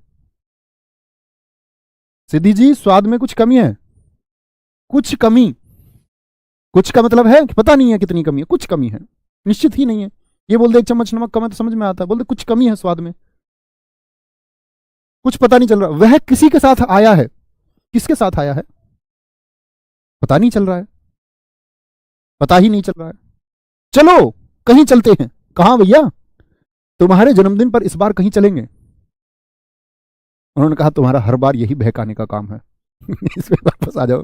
A: सिद्धि जी स्वाद में कुछ कमी है, कुछ कमी, कुछ का मतलब है कि पता नहीं है कितनी कमी है, कुछ कमी है, निश्चित ही नहीं है। ये बोल दे 1 चम्मच नमक कम है तो समझ में आता है, बोल दे कुछ कमी है स्वाद में, कुछ पता नहीं चल रहा। वह किसी के साथ आया है, किसके साथ आया है पता नहीं चल रहा है, पता ही नहीं चल रहा है। चलो कहीं चलते हैं। कहां भैया? तुम्हारे जन्मदिन पर इस बार कहीं चलेंगे। उन्होंने कहा तुम्हारा हर बार यही बहकाने का काम है इसमें वापस आ जाओ।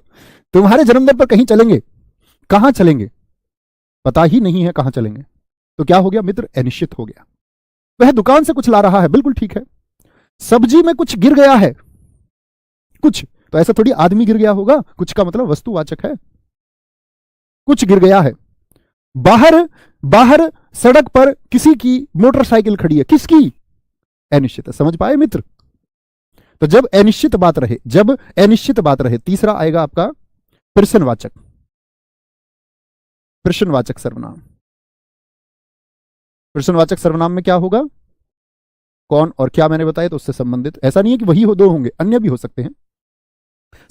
A: तुम्हारे जन्मदिन पर कहीं चलेंगे, कहां चलेंगे पता ही नहीं है कहां चलेंगे। तो क्या हो गया मित्र? अनिश्चित हो गया। वह दुकान से कुछ ला रहा है, बिल्कुल ठीक है। सब्जी में कुछ गिर गया है, कुछ तो ऐसा थोड़ी आदमी गिर गया होगा, कुछ का मतलब वस्तुवाचक है, कुछ गिर गया है। बाहर बाहर सड़क पर किसी की मोटरसाइकिल खड़ी है, किसकी? अनिश्चित है। समझ पाए मित्र? तो जब अनिश्चित बात रहे, जब अनिश्चित बात रहे, तीसरा आएगा आपका प्रश्नवाचक, प्रश्नवाचक सर्वनाम। प्रश्नवाचक सर्वनाम में क्या होगा? कौन और क्या मैंने बताया तो उससे संबंधित, ऐसा नहीं है कि वही हो, दो होंगे, अन्य भी हो सकते हैं।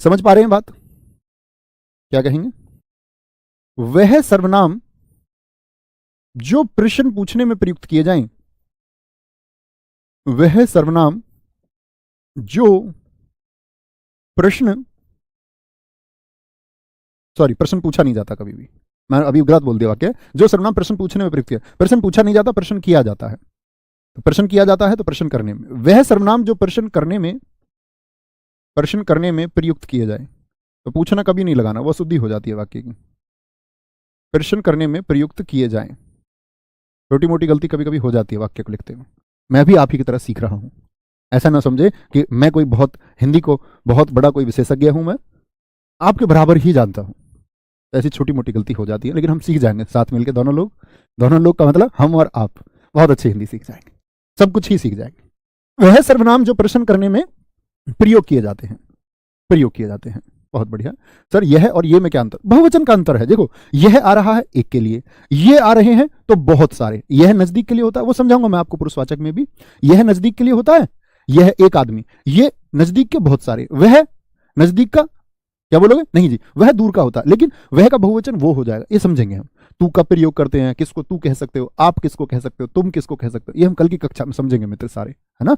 A: समझ पा रहे हैं बात? क्या कहेंगे? वह सर्वनाम जो प्रश्न पूछने में प्रयुक्त किए जाएं, वह सर्वनाम जो प्रश्न प्रश्न पूछा नहीं जाता कभी भी, मैं अभी गलत बोल दिया वाक्य। जो सर्वनाम प्रश्न पूछने में प्रयुक्त किया, प्रश्न पूछा नहीं जाता, प्रश्न किया जाता है। तो प्रश्न किया जाता है तो प्रश्न करने में, वह सर्वनाम जो प्रश्न करने में प्रयुक्त किए जाए, तो पूछना कभी नहीं लगाना, वो शुद्धि हो जाती है वाक्य की। प्रश्न करने में प्रयुक्त किए जाए, छोटी मोटी गलती कभी कभी हो जाती है वाक्य को लिखते हुए। मैं भी आप ही की तरह सीख रहा हूं, ऐसा ना समझे कि मैं कोई बहुत हिंदी को बहुत बड़ा कोई विशेषज्ञ हूं, मैं आपके बराबर ही जानता हूं। ऐसी छोटी मोटी गलती हो जाती है, लेकिन हम सीख जाएंगे साथ मिलकर, दोनों लोग का मतलब हम और आप बहुत अच्छी हिंदी सीख जाएंगे, सब कुछ ही सीख जाएंगे। वह सर्वनाम जो प्रश्न करने में प्रयोग किए जाते हैं। बहुत बढ़िया सर, यह और ये में क्या अंतर? बहुवचन का अंतर है। देखो यह आ रहा है एक के लिए, ये आ रहे हैं तो बहुत सारे। यह नजदीक के लिए होता है, वो समझाऊंगा मैं आपको पुरुषवाचक में भी। यह नजदीक के लिए होता है, यह एक आदमी, ये नजदीक के बहुत सारे, वह नजदीक का क्या बोलोगे? नहीं जी, वह दूर का होता है, लेकिन वह का बहुवचन वो हो जाएगा, ये समझेंगे हम। तू का प्रयोग करते हैं, किसको तू कह सकते हो, आप किसको कह सकते हो, तुम किसको कह सकते हो, ये हम कल की कक्षा में समझेंगे मित्र सारे, है ना।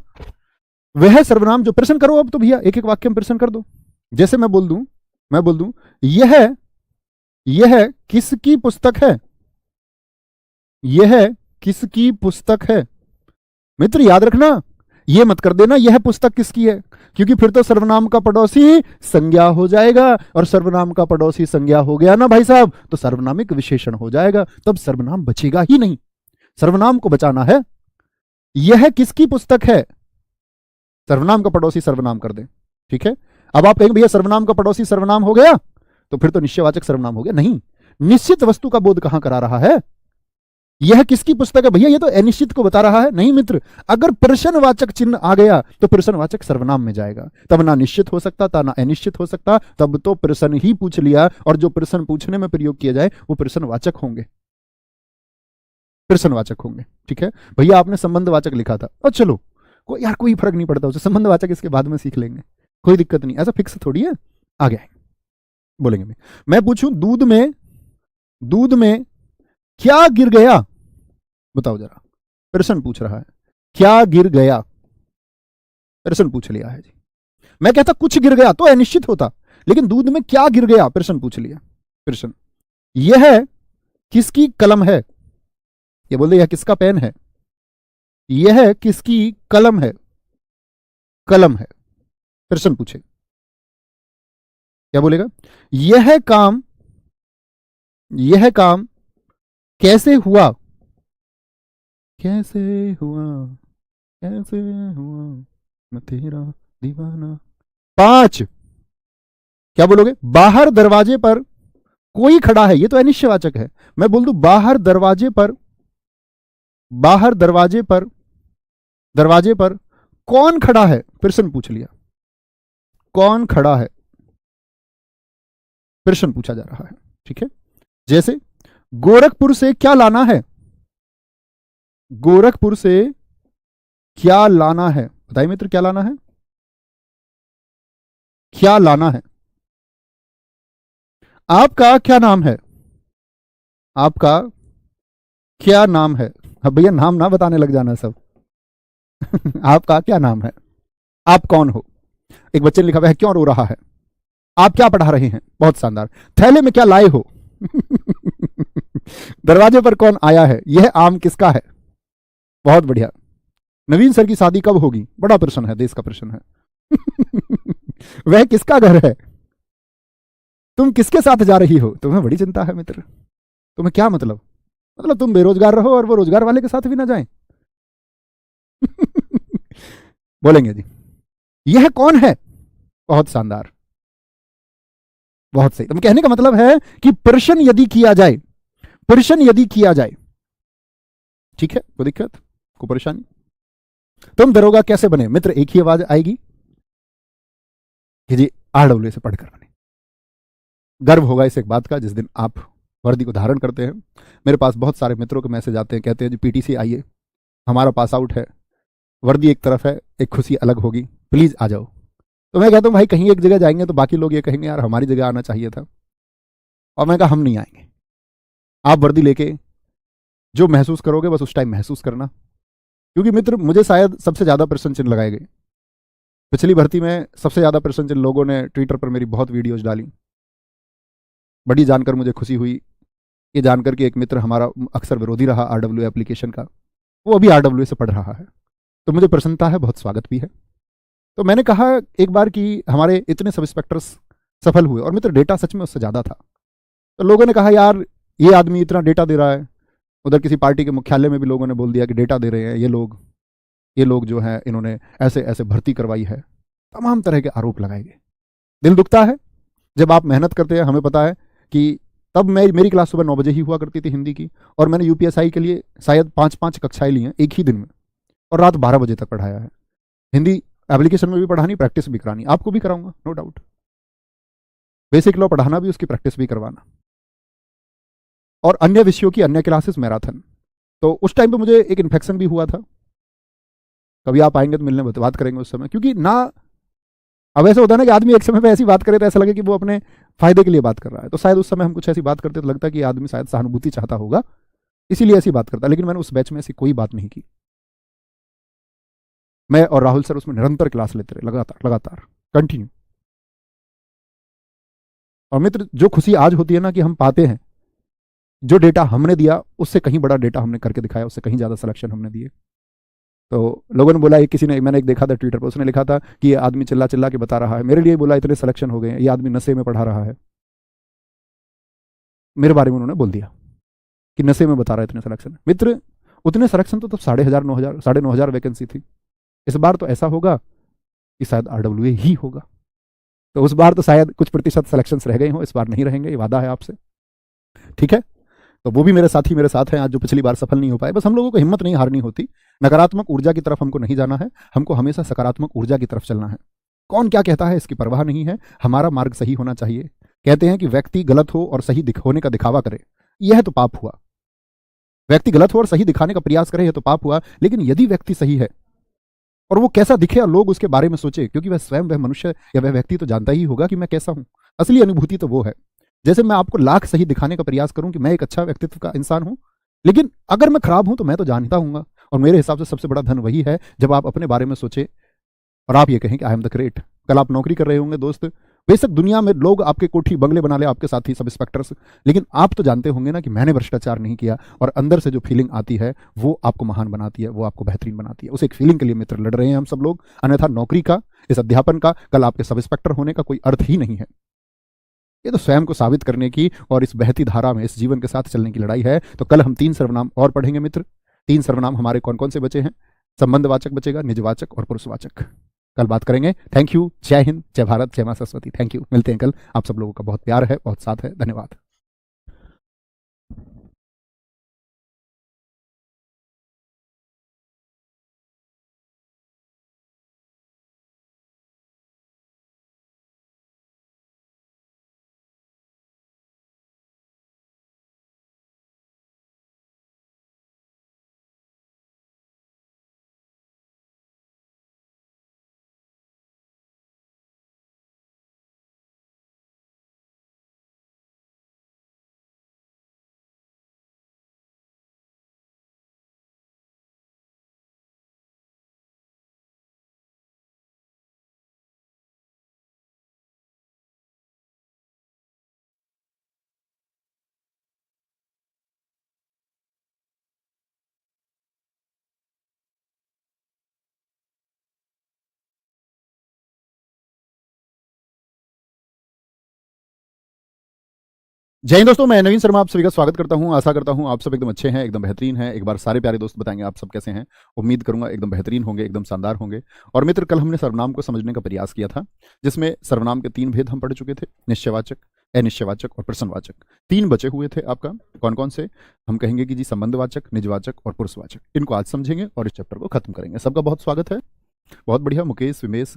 A: वह सर्वनाम जो प्रश्न करो, अब तो भैया एक एक वाक्य में प्रश्न कर दो। जैसे मैं बोल दूं यह किसकी पुस्तक है, यह किसकी पुस्तक है। मित्र याद रखना, यह मत कर देना यह पुस्तक किसकी है, क्योंकि फिर तो सर्वनाम का पड़ोसी संज्ञा हो जाएगा, और सर्वनाम का पड़ोसी संज्ञा हो गया ना भाई साहब, तो सर्वनामिक विशेषण हो जाएगा, तब सर्वनाम बचेगा ही नहीं। सर्वनाम को बचाना है। यह किसकी पुस्तक है, सर्वनाम का पड़ोसी सर्वनाम कर दे, ठीक है। अब आप कहेंगे भैया सर्वनाम का पड़ोसी सर्वनाम हो गया, तो फिर तो निश्चयवाचक सर्वनाम हो गया। नहीं, निश्चित वस्तु का बोध कहां करा रहा है? यह किसकी पुस्तक है भैया, ये तो अनिश्चित को बता रहा है। नहीं मित्र, अगर प्रश्नवाचक चिन्ह आ गया तो प्रश्नवाचक सर्वनाम में जाएगा, तब ना निश्चित हो सकता था ना अनिश्चित हो सकता, तब तो प्रश्न ही पूछ लिया, और जो प्रश्न पूछने में प्रयोग किया जाए वो प्रश्नवाचक होंगे, प्रश्नवाचक होंगे, ठीक है। भैया आपने संबंधवाचक लिखा था, और चलो यार कोई फर्क नहीं पड़ता, उसे संबंधवाचक इसके बाद में सीख लेंगे, कोई दिक्कत नहीं, ऐसा फिक्स थोड़ी है, आ गया बोलेंगे। मैं पूछूं दूध में क्या गिर गया, बताओ जरा। प्रश्न पूछ रहा है, क्या गिर गया, प्रश्न पूछ लिया है जी। मैं कहता कुछ गिर गया तो अनिश्चित होता, लेकिन दूध में क्या गिर गया, प्रश्न पूछ लिया। प्रश्न, यह किसकी कलम है, ये बोल दे यह किसका पेन है, यह किसकी कलम है, कलम है, प्रश्न पूछे, क्या बोलेगा? यह काम कैसे हुआ, कैसे हुआ, कैसे हुआ मैं तेरा दीवाना। 5, क्या बोलोगे? बाहर दरवाजे पर कोई खड़ा है, ये तो अनिश्चयवाचक है। मैं बोल दूं बाहर दरवाजे पर कौन खड़ा है, प्रश्न पूछ लिया, कौन खड़ा है, प्रश्न पूछा जा रहा है, ठीक है। जैसे गोरखपुर से क्या लाना है, गोरखपुर से क्या लाना है? बताइए मित्र, क्या लाना है? क्या लाना है? आपका क्या नाम है? आपका क्या नाम है? अब भैया नाम ना बताने लग जाना सब। आपका क्या नाम है? आप कौन हो? एक बच्चे ने लिखा हुआ है, क्यों रो रहा है? आप क्या पढ़ा रहे हैं? बहुत शानदार। थैले में क्या लाए हो? दरवाजे पर कौन आया है? यह आम किसका है? बहुत बढ़िया। नवीन सर की शादी कब होगी? बड़ा प्रश्न है, देश का प्रश्न है। वह किसका घर है? तुम किसके साथ जा रही हो? तुम्हें बड़ी चिंता है मित्र। तुम्हें क्या मतलब? मतलब तुम बेरोजगार रहो और वो रोजगार वाले के साथ भी ना जाएं। बोलेंगे जी। यह कौन है? बहुत शानदार, बहुत सही। तो कहने का मतलब है कि प्रश्न यदि किया जाए, प्रश्न यदि किया जाए, ठीक है, कोई दिक्कत, कोई परेशानी? तुम दरोगा कैसे बने? मित्र एक ही आवाज आएगी कि जी आरडब्ल्यू से पढ़कर बने। गर्व होगा इस एक बात का जिस दिन आप वर्दी को धारण करते हैं। मेरे पास बहुत सारे मित्रों के मैसेज आते हैं, कहते हैं जी पीटीसी आइए, हमारा पास आउट है, वर्दी एक तरफ है, एक खुशी अलग होगी, प्लीज आ जाओ। तो मैं कहता हूँ भाई कहीं एक जगह जाएंगे तो बाकी लोग ये कहेंगे यार हमारी जगह आना चाहिए था, और मैं कहा हम नहीं आएंगे। आप वर्दी लेके जो महसूस करोगे बस उस टाइम महसूस करना। क्योंकि मित्र मुझे शायद सबसे ज्यादा प्रश्न चिन्ह लगाए गए पिछली भर्ती में, सबसे ज्यादा प्रश्न चिन्ह लोगों ने ट्विटर पर मेरी बहुत वीडियोज डाली। बड़ी जानकर मुझे खुशी हुई, ये जानकर कि एक मित्र हमारा अक्सर विरोधी रहा आरडब्ल्यू एप्लीकेशन का, वो अभी आरडब्ल्यू से पढ़ रहा है, तो मुझे प्रसन्नता है, बहुत स्वागत भी है। तो मैंने कहा एक बार कि हमारे इतने सब इंस्पेक्टर्स सफल हुए और मित्र डेटा सच में उससे ज़्यादा था। तो लोगों ने कहा यार ये आदमी इतना डेटा दे रहा है, उधर किसी पार्टी के मुख्यालय में भी लोगों ने बोल दिया कि डेटा दे रहे हैं ये लोग जो है इन्होंने ऐसे ऐसे भर्ती करवाई है, तमाम तरह के आरोप लगाए गए। दिल दुखता है जब आप मेहनत करते हैं। हमें पता है कि तब मेरी क्लास सुबह 9 बजे ही हुआ करती थी हिंदी की, और मैंने यूपीएसआई के लिए शायद 5-5 कक्षाएं ली हैं एक ही दिन में, और रात 12 बजे तक पढ़ाया है। हिंदी एप्लीकेशन में भी पढ़ानी, प्रैक्टिस भी करानी, आपको भी कराऊंगा नो डाउट। बेसिक लॉ पढ़ाना भी, उसकी प्रैक्टिस भी करवाना, और अन्य विषयों की अन्य क्लासेस मैराथन। तो उस टाइम पे मुझे एक इन्फेक्शन भी हुआ था। कभी आप आएंगे तो मिलने बात करेंगे उस समय, क्योंकि ना अब ऐसा होता है ना कि आदमी एक समय पे ऐसी बात करे तो ऐसा लगे कि वो अपने फायदे के लिए बात कर रहा है। तो शायद उस समय हम कुछ ऐसी बात करते तो लगता है कि आदमी शायद सहानुभूति चाहता होगा, इसीलिए ऐसी बात करता। लेकिन मैंने उस बैच में ऐसी कोई बात नहीं की। मैं और राहुल सर उसमें निरंतर क्लास लेते रहे, लगातार लगातार कंटिन्यू। और मित्र जो खुशी आज होती है ना कि हम पाते हैं जो डेटा हमने दिया उससे कहीं बड़ा डेटा हमने करके दिखाया, उससे कहीं ज्यादा सिलेक्शन हमने दिए। तो लोगों ने बोला, एक किसी ने, मैंने एक देखा था ट्विटर पर, उसने लिखा था कि ये आदमी चिल्ला चिल्ला के बता रहा है, मेरे लिए बोला इतने सिलेक्शन हो गए, ये आदमी नशे में पढ़ा रहा है। मेरे बारे में उन्होंने बोल दिया कि नशे में बता रहा है इतने सिलेक्शन। मित्र उतने सिलेक्शन तो तब 1500 9,000 9,500 वैकेंसी थी। इस बार तो ऐसा होगा कि शायद आरडब्ल्यू ही होगा। तो उस बार तो शायद कुछ प्रतिशत सिलेक्शन रह गए हों, इस बार नहीं रहेंगे, ये वादा है आपसे, ठीक है? तो वो भी मेरे साथी मेरे साथ हैं आज, जो पिछली बार सफल नहीं हो पाए। बस हम लोगों को हिम्मत नहीं हारनी होती, नकारात्मक ऊर्जा की तरफ हमको नहीं जाना है, हमको हमेशा सकारात्मक ऊर्जा की तरफ चलना है। कौन क्या कहता है इसकी परवाह नहीं है, हमारा मार्ग सही होना चाहिए। कहते हैं कि व्यक्ति गलत हो और सही होने का दिखावा करे, यह तो पाप हुआ। व्यक्ति गलत हो और सही दिखाने का प्रयास करे, यह तो पाप हुआ। लेकिन यदि व्यक्ति सही है और वो कैसा दिखे और लोग उसके बारे में सोचे, क्योंकि वह स्वयं, वह मनुष्य या वह व्यक्ति तो जानता ही होगा कि मैं कैसा हूं। असली अनुभूति तो वो है। जैसे मैं आपको लाख सही दिखाने का प्रयास करूं कि मैं एक अच्छा व्यक्तित्व का इंसान हूं, लेकिन अगर मैं खराब हूं तो मैं तो जानता हूंगा। और मेरे हिसाब से सबसे बड़ा धन वही है जब आप अपने बारे में सोचे और आप ये कहें कि आई एम द ग्रेट। कल आप नौकरी कर रहे होंगे दोस्त, बेशक दुनिया में लोग आपके कोठी बंगले बना ले, आपके साथी सब इंस्पेक्टर्स, लेकिन आप तो जानते होंगे ना कि मैंने भ्रष्टाचार नहीं किया। और अंदर से जो फीलिंग आती है वो आपको महान बनाती है, वो आपको बेहतरीन बनाती है। उस एक फीलिंग के लिए मित्र लड़ रहे हैं हम सब लोग। अन्यथा नौकरी का, इस अध्यापन का, कल आपके सब इंस्पेक्टर होने का कोई अर्थ ही नहीं है। ये तो स्वयं को साबित करने की और इस बहती धारा में इस जीवन के साथ चलने की लड़ाई है। तो कल हम 3 सर्वनाम और पढ़ेंगे मित्र। 3 सर्वनाम हमारे कौन कौन से बचे हैं? संबंधवाचक बचेगा, निजवाचक और पुरुषवाचक। कल बात करेंगे। Thank you. जय हिंद, जय भारत, जय मां सरस्वती। Thank you. मिलते हैं कल। आप सब लोगों का बहुत प्यार है, बहुत साथ है। धन्यवाद। जय हिंद दोस्तों, मैं नवीन शर्मा आप सभी का स्वागत करता हूं। आशा करता हूं आप सब एकदम अच्छे हैं, एकदम बेहतरीन हैं। एक बार सारे प्यारे दोस्त बताएंगे आप सब कैसे हैं। उम्मीद करूंगा एकदम बेहतरीन होंगे, एकदम शानदार होंगे। और मित्र, कल हमने सर्वनाम को समझने का प्रयास किया था, जिसमें सर्वनाम के 3 भेद हम पढ़ चुके थे, निश्चयवाचक, अनिश्चयवाचक और प्रश्नवाचक। 3 बचे हुए थे आपका। कौन कौन से? हम कहेंगे कि जी संबंधवाचक, निजवाचक और पुरुषवाचक। इनको आज समझेंगे और इस चैप्टर को खत्म करेंगे। सबका बहुत स्वागत है, बहुत बढ़िया। मुकेश, विमेश,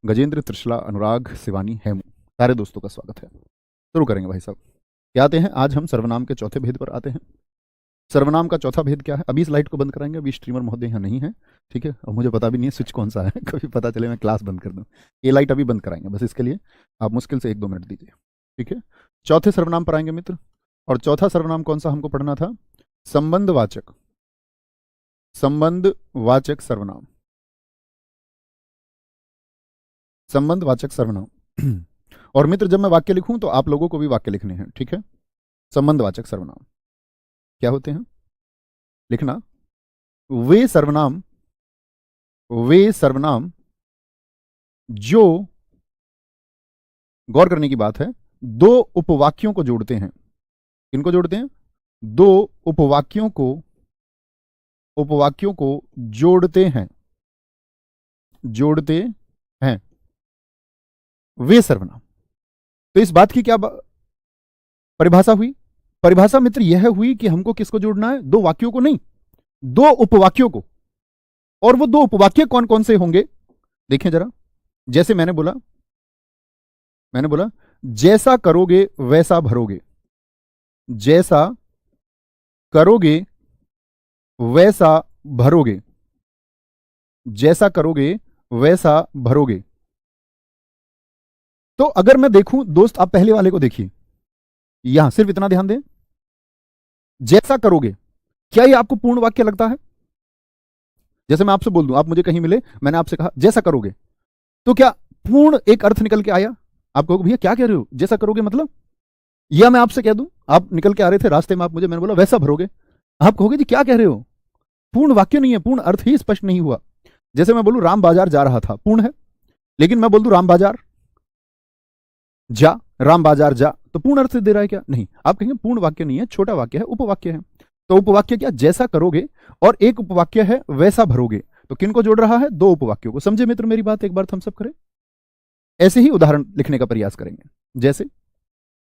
A: गजेंद्र, त्रिशला, अनुराग, शिवानी, हेमू, सारे दोस्तों का स्वागत है। शुरू करेंगे भाई साहब। क्या आते हैं? आज हम सर्वनाम के चौथे भेद पर आते हैं। सर्वनाम का चौथा भेद क्या है? अभी इस लाइट को बंद कराएंगे, अभी स्ट्रीमर महोदय यहाँ नहीं है, ठीक है। और मुझे पता भी नहीं है स्विच कौन सा है कभी पता चले मैं क्लास बंद कर दूँ। ये लाइट अभी बंद कराएंगे, बस इसके लिए आप मुश्किल से 1-2 मिनट दीजिए, ठीक है। चौथे सर्वनाम पर आएंगे मित्र। और चौथा सर्वनाम कौन सा हमको पढ़ना था? संबंधवाचक, संबंधवाचक सर्वनाम, संबंधवाचक सर्वनाम। और मित्र, जब मैं वाक्य लिखूं तो आप लोगों को भी वाक्य लिखने हैं, ठीक है। संबंधवाचक सर्वनाम क्या होते हैं? लिखना। वे सर्वनाम, वे सर्वनाम जो, गौर करने की बात है, 2 उपवाक्यों को जोड़ते हैं। किनको जोड़ते हैं? 2 उपवाक्यों को, उपवाक्यों को जोड़ते हैं, जोड़ते हैं वे सर्वनाम। तो इस बात की क्या परिभाषा हुई? परिभाषा मित्र यह हुई कि हमको किसको जोड़ना है? 2 वाक्यों को नहीं, 2 उपवाक्यों को। और वो 2 उपवाक्य कौन कौन से होंगे देखें जरा। जैसे मैंने बोला जैसा करोगे वैसा भरोगे, जैसा करोगे वैसा भरोगे, जैसा करोगे वैसा भरोगे। तो अगर मैं देखूं दोस्त, आप पहले वाले को देखिए, यहां सिर्फ इतना ध्यान दें, जैसा करोगे, क्या ये आपको पूर्ण वाक्य लगता है? जैसे मैं आपसे बोल दूं, आप मुझे कहीं मिले, मैंने आपसे कहा जैसा करोगे, तो क्या पूर्ण एक अर्थ निकल के आया? आप कहोगे भैया क्या कह रहे हो, जैसा करोगे मतलब? या मैं आपसे कह दूं, आप निकल के आ रहे थे रास्ते में, आप मुझे, मैंने बोला वैसा भरोगे, आप कहोगे जी क्या कह रहे हो, पूर्ण वाक्य नहीं है, पूर्ण अर्थ ही स्पष्ट नहीं हुआ। जैसे मैं बोलूं राम बाजार जा रहा था, पूर्ण है। लेकिन मैं बोल दूं राम बाजार जा, राम बाजार जा, तो पूर्ण अर्थ दे रहा है क्या? नहीं। आप कहेंगे पूर्ण वाक्य नहीं है, छोटा वाक्य है, उपवाक्य है। तो उपवाक्य क्या? जैसा करोगे, और एक उपवाक्य है वैसा भरोगे। तो किन को जोड़ रहा है? 2 उपवाक्यों को। समझे मित्र मेरी बात? एक बार हम सब करें, ऐसे ही उदाहरण लिखने का प्रयास करेंगे। जैसे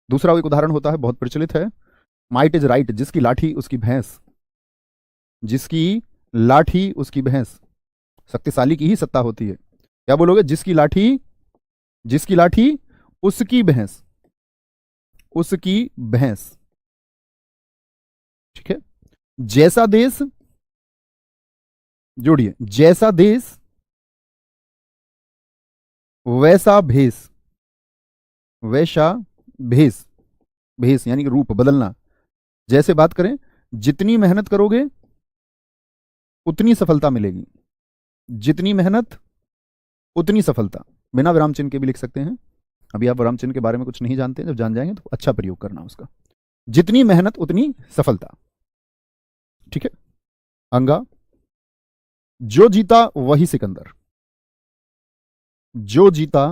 A: दूसरा एक उदाहरण होता है, बहुत प्रचलित है, माइट इज राइट, जिसकी लाठी उसकी भैंस, जिसकी लाठी उसकी भैंस। शक्तिशाली की ही सत्ता होती है। क्या बोलोगे? जिसकी लाठी, जिसकी लाठी उसकी भैंस, उसकी भैंस, ठीक है। जैसा देश, जोड़िए, जैसा देश वैसा भेष, वैसा भेष, भेष यानी कि रूप बदलना। जैसे बात करें, जितनी मेहनत करोगे उतनी सफलता मिलेगी, जितनी मेहनत उतनी सफलता। बिना विराम चिन्ह के भी लिख सकते हैं। अभी आप विराम चिन्ह के बारे में कुछ नहीं जानते हैं, जब जान जाएंगे तो अच्छा प्रयोग करना उसका। जितनी मेहनत उतनी सफलता, ठीक है। अंगा, जो जीता वही सिकंदर, जो जीता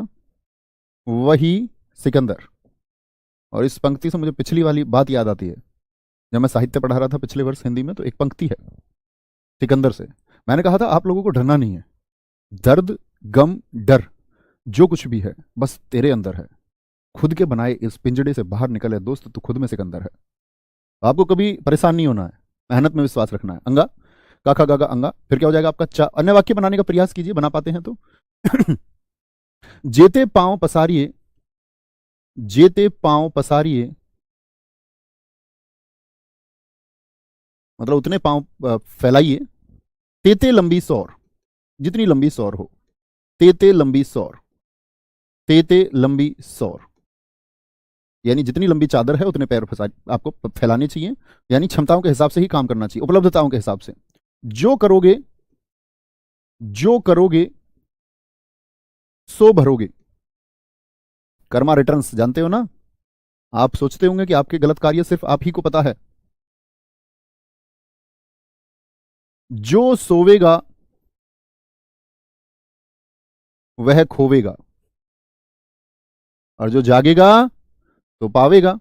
A: वही सिकंदर। और इस पंक्ति से मुझे पिछली वाली बात याद आती है। जब मैं साहित्य पढ़ा रहा था पिछले वर्ष हिंदी में, तो एक पंक्ति है सिकंदर से। मैंने कहा था आप लोगों को डरना नहीं है, दर्द, गम, डर, जो कुछ भी है बस तेरे अंदर है। खुद के बनाए इस पिंजड़े से बाहर निकले दोस्त, तू खुद में सिकंदर है। आपको कभी परेशान नहीं होना है, मेहनत में विश्वास रखना है। अंगा, काका गागा अंगा, फिर क्या हो जाएगा आपका चा। अन्य वाक्य बनाने का प्रयास कीजिए, बना पाते हैं तो। जेते पांव पसारिए, जेते पांव पसारिए, मतलब उतने पांव फैलाइए। तेते लंबी सौर, जितनी लंबी सौर हो, तेते लंबी सौर, तेते लंबी सौर, यानी जितनी लंबी चादर है उतने पैर आपको फैलाने चाहिए। यानी क्षमताओं के हिसाब से ही काम करना चाहिए, उपलब्धताओं के हिसाब से। जो करोगे, जो करोगे सो भरोगे। कर्मा रिटर्न्स जानते हो ना? आप सोचते होंगे कि आपके गलत कार्य सिर्फ आप ही को पता है। जो सोवेगा वह खोवेगा, और जो जागेगा तो पावेगा।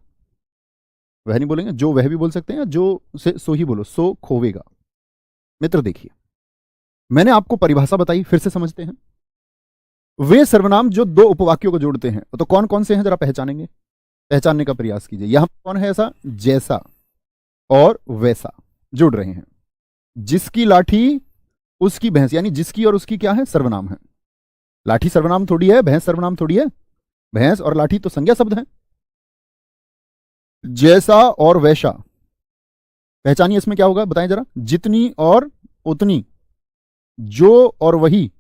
A: वह नहीं बोलेंगे, जो वह भी बोल सकते हैं, या जो से सो ही बोलो, सो खोवेगा। मित्र देखिए, मैंने आपको परिभाषा बताई, फिर से समझते हैं। वे सर्वनाम जो दो उपवाक्यों को जोड़ते हैं, तो कौन कौन से हैं जरा पहचानेंगे, पहचानने का प्रयास कीजिए। यहां कौन है ऐसा, जैसा और वैसा जुड़ रहे हैं। जिसकी लाठी उसकी भैंस, यानी जिसकी और उसकी क्या है, सर्वनाम है। लाठी सर्वनाम थोड़ी है, भैंस सर्वनाम थोड़ी है। भैंस और लाठी तो संज्ञा शब्द है। जैसा और वैसा, पहचानिए इसमें क्या होगा, बताएं जरा। जितनी और उतनी, जो और वही,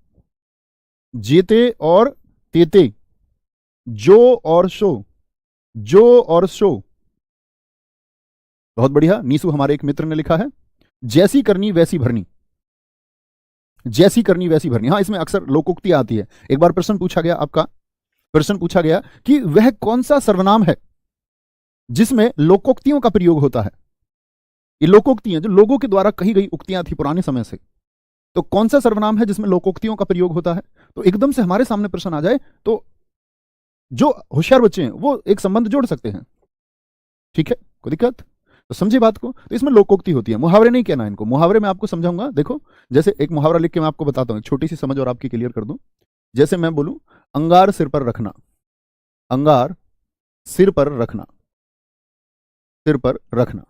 A: जेते और तेते, जो और सो, जो और सो। बहुत बढ़िया, नीसू हमारे एक मित्र ने लिखा है, जैसी करनी वैसी भरनी, जैसी करनी वैसी भरनी। हाँ, इसमें अक्सर लोकोक्ति आती है। एक बार प्रश्न पूछा गया, आपका प्रश्न पूछा गया कि वह कौन सा सर्वनाम है जिसमें लोकोक्तियों का प्रयोग होता है। ये लोकोक्तियां जो लोगों के द्वारा कही गई उक्तियां थी पुराने समय से, तो कौन सा सर्वनाम है जिसमें लोकोक्तियों का प्रयोग होता है। तो एकदम से हमारे सामने प्रश्न आ जाए तो जो होशियार बच्चे हैं वो एक संबंध जोड़ सकते हैं। ठीक है, कोई दिक्कत, तो समझे बात को। तो इसमें लोकोक्ति होती है, मुहावरे नहीं कहना इनको। मुहावरे में आपको समझाऊंगा। देखो, जैसे एक मुहावरा लिख के मैं आपको बताता हूं, छोटी सी समझ और आपकी क्लियर कर दूं। जैसे मैं बोलूं, अंगार सिर पर रखना, अंगार सिर पर रखना, सिर पर रखना,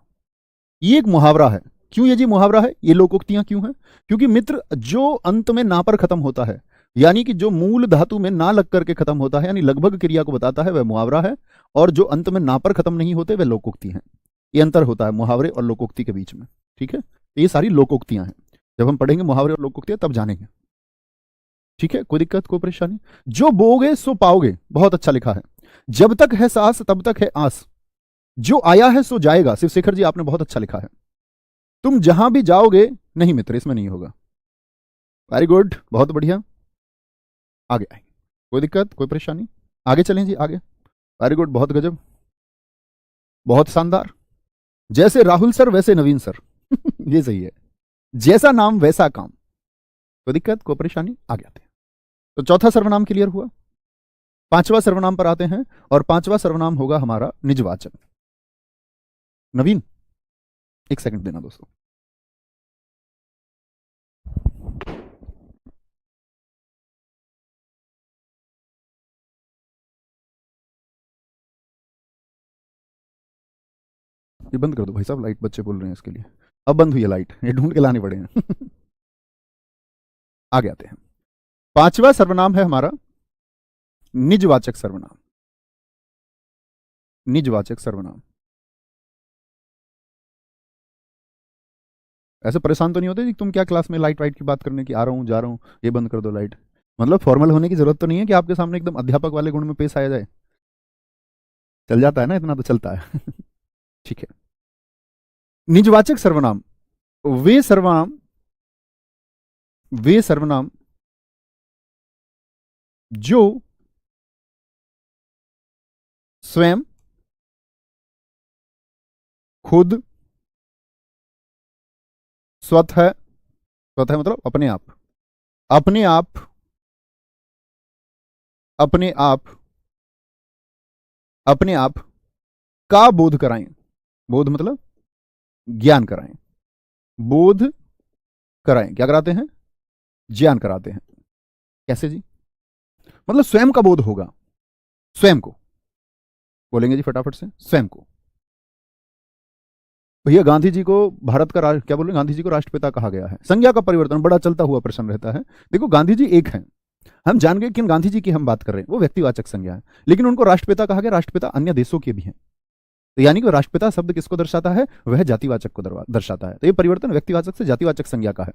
A: ये एक मुहावरा है। क्यों ये जी मुहावरा है, ये लोकोक्तियां क्यों हैं? क्योंकि मित्र, जो अंत में ना पर खत्म होता है, यानी कि जो मूल धातु में ना लग करके खत्म होता है, यानी लगभग क्रिया को बताता है, वह मुहावरा है। और जो अंत में ना पर खत्म नहीं होते, वह लोकोक्ति हैं। ये अंतर होता है मुहावरे और लोकोक्ति के बीच में। ठीक है, तो ये सारी लोकोक्तियां हैं। जब हम पढ़ेंगे मुहावरे और लोकोक्तियां तब जानेंगे। ठीक है, कोई दिक्कत, कोई परेशानी। जो बोगे सो पाओगे, बहुत अच्छा लिखा है। जब तक है सांस तब तक है आस, जो आया है सो जाएगा। शिवशेखर जी, आपने बहुत अच्छा लिखा है। तुम जहां भी जाओगे, नहीं मित्र, इसमें नहीं होगा। वेरी गुड, बहुत बढ़िया, आगे आए, कोई दिक्कत, कोई परेशानी, आगे चलें जी, आगे। वेरी गुड, बहुत गजब, बहुत शानदार। जैसे राहुल सर वैसे नवीन सर ये सही है। जैसा नाम वैसा काम, कोई दिक्कत, कोई परेशानी, आगे आते हैं। तो चौथा सर्वनाम क्लियर हुआ। पांचवा सर्वनाम पर आते हैं, और पांचवा सर्वनाम होगा हमारा निजवाचक। नवीन, एक सेकंड देना दोस्तों। ये बंद कर दो भाई साहब, लाइट, बच्चे बोल रहे हैं इसके लिए। अब बंद हुई है लाइट, ये ढूंढ के लाने पड़े हैं आगे आते हैं। पांचवा सर्वनाम है हमारा निजवाचक सर्वनाम। निजवाचक सर्वनाम। ऐसे परेशान तो नहीं होते कि तुम क्या क्लास में लाइट वाइट की बात करने की, आ रहा हूं जा रहा हूं, ये बंद कर दो लाइट। मतलब फॉर्मल होने की जरूरत तो नहीं है कि आपके सामने एकदम अध्यापक वाले गुण में पेश आया जाए। चल जाता है ना, इतना तो चलता है ठीक है। निजवाचक सर्वनाम, वे सर्वनाम, वे सर्वनाम जो स्वयं, खुद, स्वतः, स्वतः मतलब अपने आप, अपने आप, अपने आप, अपने आप का बोध कराएं। बोध मतलब ज्ञान कराएं, बोध कराएं, क्या कराते हैं, ज्ञान कराते हैं। कैसे जी, मतलब स्वयं का बोध होगा, स्वयं को बोलेंगे जी फटाफट से, स्वयं को। भैया गांधी जी को भारत का क्या बोले, गांधी जी को राष्ट्रपिता कहा गया है। संज्ञा का परिवर्तन बड़ा चलता हुआ प्रश्न रहता है। देखो, गांधी जी एक हैं, हम जान गए किन गांधी जी की हम बात कर रहे हैं, वो व्यक्तिवाचक संज्ञा है। लेकिन उनको राष्ट्रपिता कहा गया, राष्ट्रपिता अन्य देशों के भी हैं। तो यानी कि राष्ट्रपिता शब्द किसको दर्शाता है, वह जातिवाचक को दर्शाता है। तो ये परिवर्तन व्यक्तिवाचक से जातिवाचक संज्ञा का है।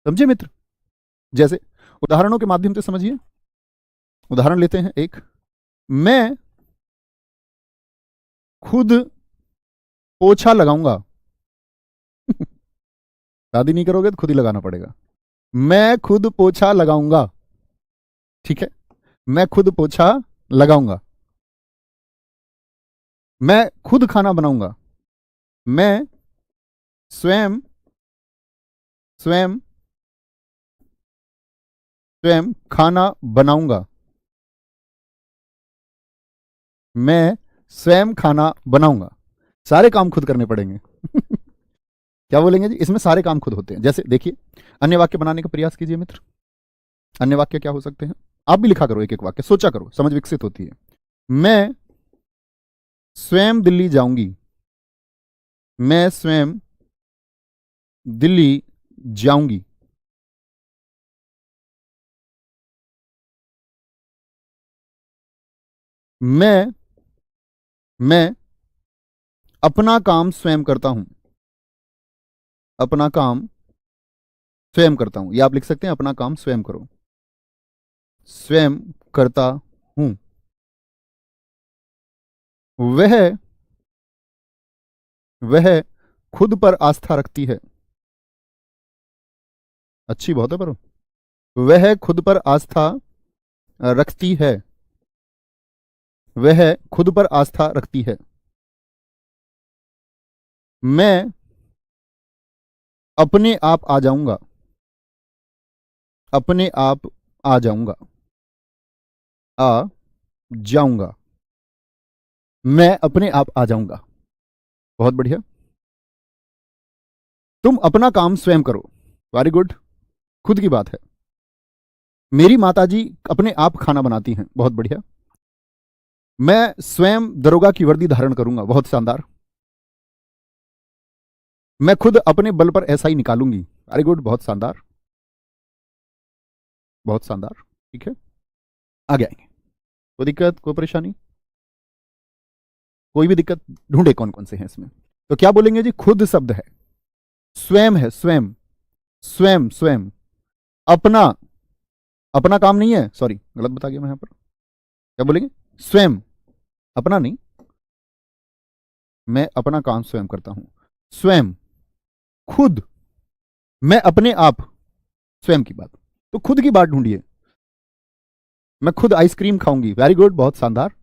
A: समझे मित्र? जैसे उदाहरणों के माध्यम से समझिए। उदाहरण लेते हैं एक, मैं खुद पोछा लगाऊंगा शादी नहीं करोगे तो खुद ही लगाना पड़ेगा। मैं खुद पोछा लगाऊंगा, ठीक है, मैं खुद पोछा लगाऊंगा। मैं खुद खाना बनाऊंगा, मैं स्वयं, स्वयं, स्वयं खाना बनाऊंगा, मैं स्वयं खाना बनाऊंगा। सारे काम खुद करने पड़ेंगे। क्या बोलेंगे जी? इसमें सारे काम खुद होते हैं। जैसे देखिए, अन्य वाक्य बनाने का प्रयास कीजिए मित्र। अन्य वाक्य क्या हो सकते हैं? आप भी लिखा करो, एक एक वाक्य सोचा करो, समझ विकसित होती है। मैं स्वयं दिल्ली जाऊंगी। मैं स्वयं दिल्ली जाऊंगी। मैं अपना काम स्वयं करता हूं। अपना काम स्वयं करता हूं, या आप लिख सकते हैं अपना काम स्वयं करो। स्वयं करता हूं। वह वह खुद पर आस्था रखती है। अच्छी बहुत है पर वह खुद पर आस्था रखती है। वह खुद पर आस्था रखती है। मैं अपने आप आ जाऊंगा। अपने आप आ जाऊंगा। आ जाऊंगा। मैं अपने आप आ जाऊंगा। बहुत बढ़िया। तुम अपना काम स्वयं करो। वेरी गुड, खुद की बात है। मेरी माताजी अपने आप खाना बनाती हैं। बहुत बढ़िया। मैं स्वयं दरोगा की वर्दी धारण करूंगा। बहुत शानदार। मैं खुद अपने बल पर ऐसा ही निकालूंगी। वेरी गुड, बहुत शानदार, बहुत शानदार। ठीक है, आगे आएंगे। कोई दिक्कत, कोई परेशानी, कोई भी दिक्कत? ढूंढे कौन कौन से हैं इसमें। तो क्या बोलेंगे जी? खुद शब्द है, स्वयं है, स्वयं स्वयं स्वयं। अपना, अपना काम नहीं है, सॉरी गलत बता गया मैं यहां पर। क्या बोलेंगे? स्वयं, अपना नहीं। मैं अपना काम स्वयं करता हूं। स्वयं, खुद, मैं अपने आप, स्वयं की बात। तो खुद की बात ढूंढिए। मैं खुद आइसक्रीम खाऊंगी। वेरी गुड, बहुत शानदार।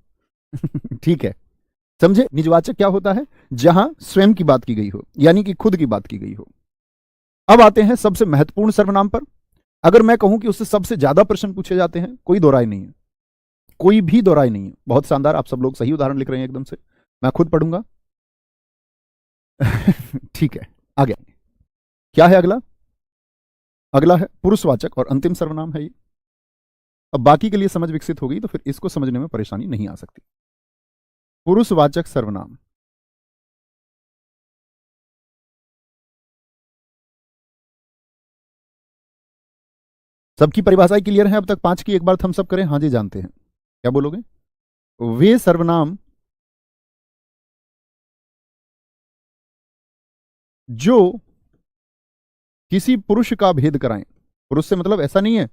A: ठीक है, समझे? निजवाचक क्या होता है? जहां स्वयं की बात की गई हो, यानी कि खुद की बात की गई हो। अब आते हैं सबसे महत्वपूर्ण सर्वनाम पर। अगर मैं कहूं कि उससे सबसे ज्यादा प्रश्न पूछे जाते हैं, कोई दो राय नहीं है, कोई भी दो राय नहीं है। बहुत शानदार, आप सब लोग सही उदाहरण लिख रहे हैं एकदम से। मैं खुद पढ़ूंगा। ठीक है, आगे क्या है अगला? अगला है पुरुषवाचक और अंतिम सर्वनाम है ये। अब बाकी के लिए समझ विकसित होगी तो फिर इसको समझने में परेशानी नहीं आ सकती। पुरुषवाचक सर्वनाम। सबकी परिभाषाएं क्लियर है अब तक? पांच की एक बार थम्स अप करें। हाँ जी, जानते हैं। क्या बोलोगे? वे सर्वनाम जो किसी पुरुष का भेद कराएं। पुरुष से मतलब ऐसा नहीं है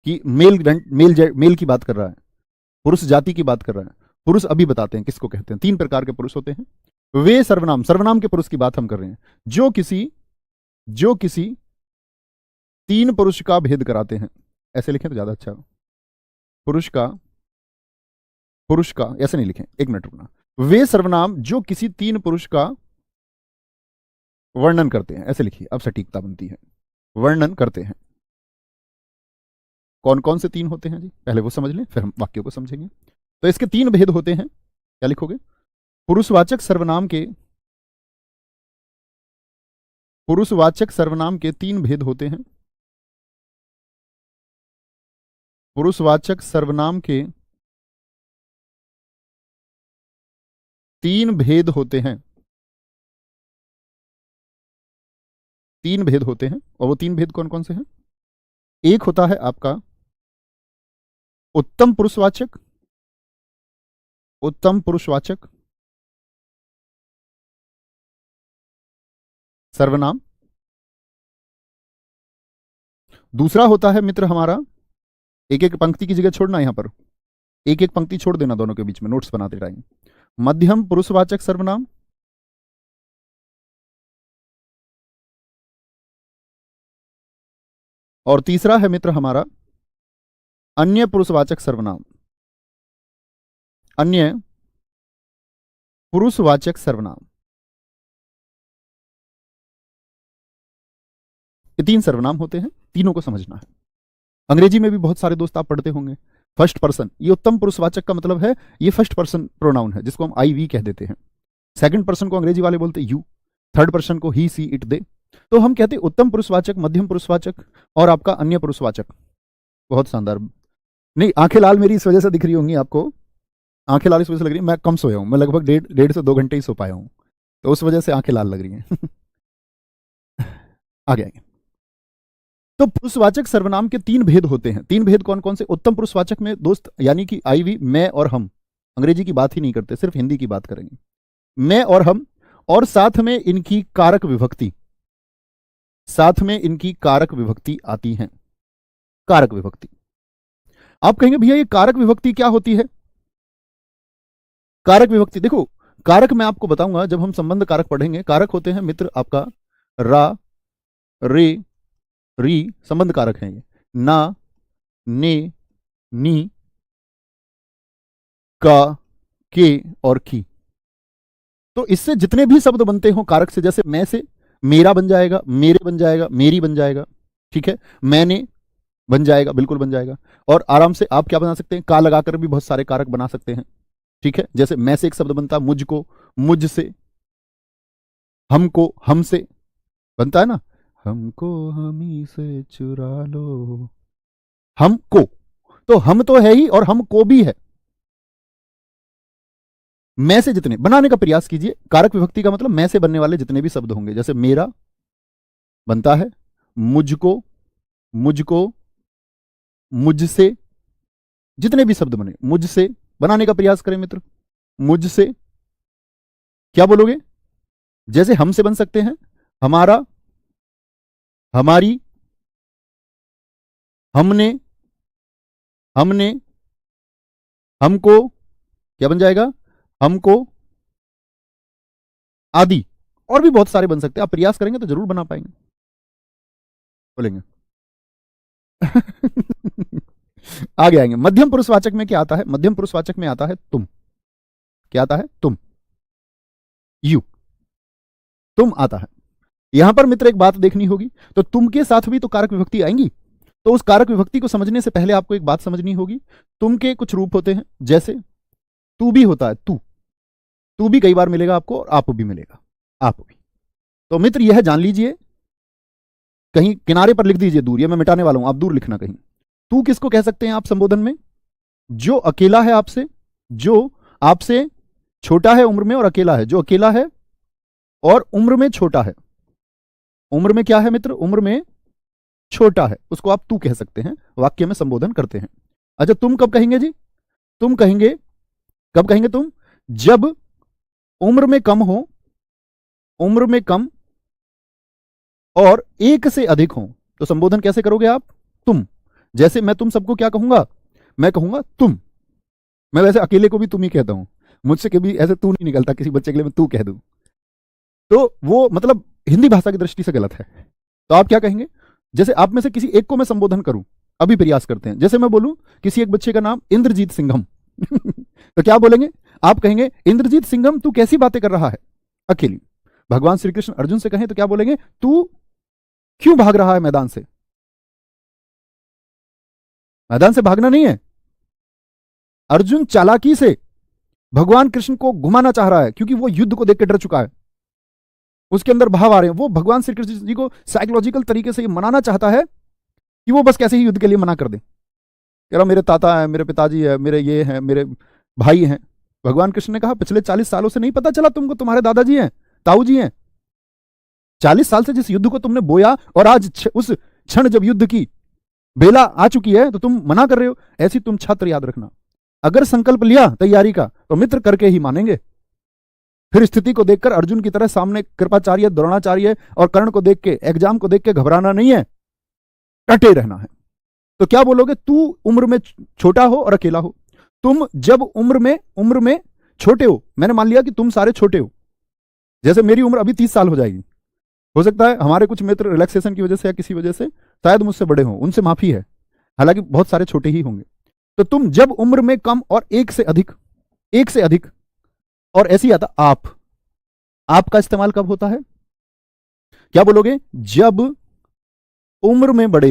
A: कि मेल की बात कर रहा है, पुरुष जाति की बात कर रहा है। पुरुष अभी बताते हैं किसको कहते हैं। तीन प्रकार के पुरुष होते हैं। वे सर्वनाम, सर्वनाम के पुरुष की बात हम कर रहे हैं, जो किसी तीन पुरुष का भेद कराते हैं। ऐसे लिखें तो ज्यादा अच्छा हो। पुरुष का ऐसे नहीं लिखें, एक मिनट रुकना। वे सर्वनाम जो किसी तीन पुरुष का वर्णन करते हैं, ऐसे लिखिए, अब सटीकता बनती है। वर्णन करते हैं। कौन कौन से तीन होते हैं जी, पहले वो समझ लें, फिर हम वाक्यों को समझेंगे। तो इसके तीन भेद होते हैं। क्या लिखोगे? पुरुषवाचक सर्वनाम के तीन भेद होते हैं। पुरुषवाचक सर्वनाम के तीन भेद होते हैं। तीन भेद होते हैं, और वो तीन भेद कौन कौन से हैं? एक होता है आपका उत्तम पुरुषवाचक। उत्तम पुरुषवाचक सर्वनाम। दूसरा होता है मित्र हमारा, एक एक पंक्ति की जगह छोड़ना, यहां पर एक एक पंक्ति छोड़ देना दोनों के बीच में नोट्स बनाते टाइम। मध्यम पुरुषवाचक सर्वनाम। और तीसरा है मित्र हमारा अन्य पुरुषवाचक सर्वनाम। अन्य पुरुषवाचक सर्वनाम। ये तीन सर्वनाम होते हैं, तीनों को समझना है। अंग्रेजी में भी बहुत सारे दोस्त आप पढ़ते होंगे। फर्स्ट पर्सन, ये उत्तम पुरुषवाचक का मतलब है, ये फर्स्ट पर्सन प्रोनाउन है, जिसको हम आई वी कह देते हैं। सेकंड पर्सन को अंग्रेजी वाले बोलते यू, थर्ड पर्सन को ही, सी, इट, दे। तो हम कहते उत्तम पुरुषवाचक, मध्यम पुरुषवाचक और आपका अन्य पुरुषवाचक। बहुत शानदार। नहीं, आंखें लाल मेरी इस वजह से दिख रही होंगी आपको, आंखें लाल इस वजह से लग रही है, मैं कम सोया हूं, मैं लगभग डेढ़ से 2 घंटे ही सो पाया हूं, तो उस वजह से आंखें लाल लग रही हैं। आगे आगे। तो पुरुषवाचक सर्वनाम के 3 भेद होते हैं। 3 भेद कौन कौन से? उत्तम पुरुषवाचक में दोस्त यानी कि आई, वी, मैं और हम, अंग्रेजी की बात ही नहीं करते, सिर्फ हिंदी की बात करेंगे। मैं और हम, और साथ में इनकी कारक विभक्ति, साथ में इनकी कारक विभक्ति आती है। कारक विभक्ति, आप कहेंगे भैया ये कारक विभक्ति क्या होती है? कारक विभक्ति देखो, कारक मैं आपको बताऊंगा जब हम संबंध कारक पढ़ेंगे। कारक होते हैं मित्र आपका रा, रे, री, संबंध कारक हैं ये, ना, ने, नी, का, के और की। तो इससे जितने भी शब्द बनते हो कारक से, जैसे मैं से मेरा बन जाएगा, मेरे बन जाएगा, मेरी बन जाएगा, ठीक है, मैंने बन जाएगा, बिल्कुल बन जाएगा। और आराम से आप क्या बना सकते हैं? का लगाकर भी बहुत सारे कारक बना सकते हैं, ठीक है। जैसे मैं से एक शब्द बनता है मुझको, मुझसे, हमको, हमसे बनता है ना, हमको हमी से चुरा लो, हमको। तो हम तो है ही और हमको भी है। मैं से जितने बनाने का प्रयास कीजिए। कारक विभक्ति का मतलब मैं से बनने वाले जितने भी शब्द होंगे, जैसे मेरा बनता है मुझको, मुझको, मुझसे, जितने भी शब्द बने मुझसे बनाने का प्रयास करें मित्र। मुझसे क्या बोलोगे? जैसे हमसे बन सकते हैं हमारा, हमारी, हमने, हमने, हमको, क्या बन जाएगा? हमको, आदि। और भी बहुत सारे बन सकते हैं, आप प्रयास करेंगे तो जरूर बना पाएंगे। बोलेंगे। आगे आएंगे। मध्यम पुरुषवाचक में क्या आता है? मध्यम पुरुषवाचक में आता है तुम। क्या आता है? तुम, यू, तुम आता है। यहां पर मित्र एक बात देखनी होगी, तो तुम के साथ भी तो कारक विभक्ति आएंगी। तो उस कारक विभक्ति को समझने से पहले आपको एक बात समझनी होगी। तुम के कुछ रूप होते हैं, जैसे तू भी होता है, तू भी कई बार मिलेगा आपको, और आप भी मिलेगा, आप भी। तो मित्र यह जान लीजिए, कहीं किनारे पर लिख दीजिए दूर, ये मैं मिटाने वाला हूं, आप दूर लिखना कहीं। तू किसको कह सकते हैं आप संबोधन में? जो अकेला है आपसे, जो आपसे छोटा है उम्र में और अकेला है, जो अकेला है और उम्र में छोटा है। उम्र में क्या है मित्र? उम्र में छोटा है, उसको आप तू कह सकते हैं, वाक्य में संबोधन करते हैं। अच्छा, तुम कब कहेंगे जी? तुम कहेंगे, कब कहेंगे तुम? जब उम्र में कम हो, उम्र में कम और 1 से अधिक हो। तो संबोधन कैसे करोगे आप? तुम। जैसे मैं तुम सबको क्या कहूंगा? मैं कहूंगा तुम। मैं वैसे अकेले को भी तुम ही कहता हूं, मुझसे कभी ऐसे तू नहीं निकलता, किसी बच्चे के लिए मैं तू कह दूं तो वो मतलब हिंदी भाषा की दृष्टि से गलत है। तो आप क्या कहेंगे? जैसे आप में से किसी एक को मैं संबोधन करूं, अभी प्रयास करते हैं। जैसे मैं बोलूं किसी एक बच्चे का नाम इंद्रजीत सिंघम तो क्या बोलेंगे आप? कहेंगे इंद्रजीत सिंघम तू कैसी बातें कर रहा है अकेली। भगवान श्री कृष्ण अर्जुन से कहें तो क्या बोलेंगे? तू क्यों भाग रहा है मैदान से? मैदान से भागना नहीं है, अर्जुन चालाकी से भगवान कृष्ण को घुमाना चाह रहा है, क्योंकि वो युद्ध को देख के डर चुका है, उसके अंदर भाव आ रहे हैं। वो भगवान श्री कृष्ण जी को साइकोलॉजिकल तरीके से ये मनाना चाहता है कि वो बस कैसे ही युद्ध के लिए मना कर दे। कह रहा मेरे ताता है, मेरे पिताजी है, मेरे ये हैं, मेरे भाई हैं। भगवान कृष्ण ने कहा पिछले 40 सालों से नहीं पता चला तुमको तुम्हारे दादाजी हैं, ताऊ जी हैं? 40 साल से जिस युद्ध को तुमने बोया और आज उस क्षण जब युद्ध की बेला आ चुकी है तो तुम मना कर रहे हो। ऐसी तुम छात्र याद रखना, अगर संकल्प लिया तैयारी का तो मित्र करके ही मानेंगे। फिर स्थिति को देखकर अर्जुन की तरह सामने कृपाचार्य, द्रोणाचार्य और कर्ण को देख के, एग्जाम को देख के घबराना नहीं है, डटे रहना है। तो क्या बोलोगे? तू उम्र में छोटा हो और अकेला हो। तुम जब उम्र में छोटे हो, मैंने मान लिया कि तुम सारे छोटे हो। जैसे मेरी उम्र अभी 30 साल हो जाएगी, हो सकता है हमारे कुछ मित्र रिलैक्सेशन की वजह से या किसी वजह से शायद मुझसे बड़े हों, उनसे माफी है, हालांकि बहुत सारे छोटे ही होंगे। तो तुम जब उम्र में कम और 1 से अधिक और ऐसी आता आप का इस्तेमाल कब होता है? क्या बोलोगे? जब उम्र में बड़े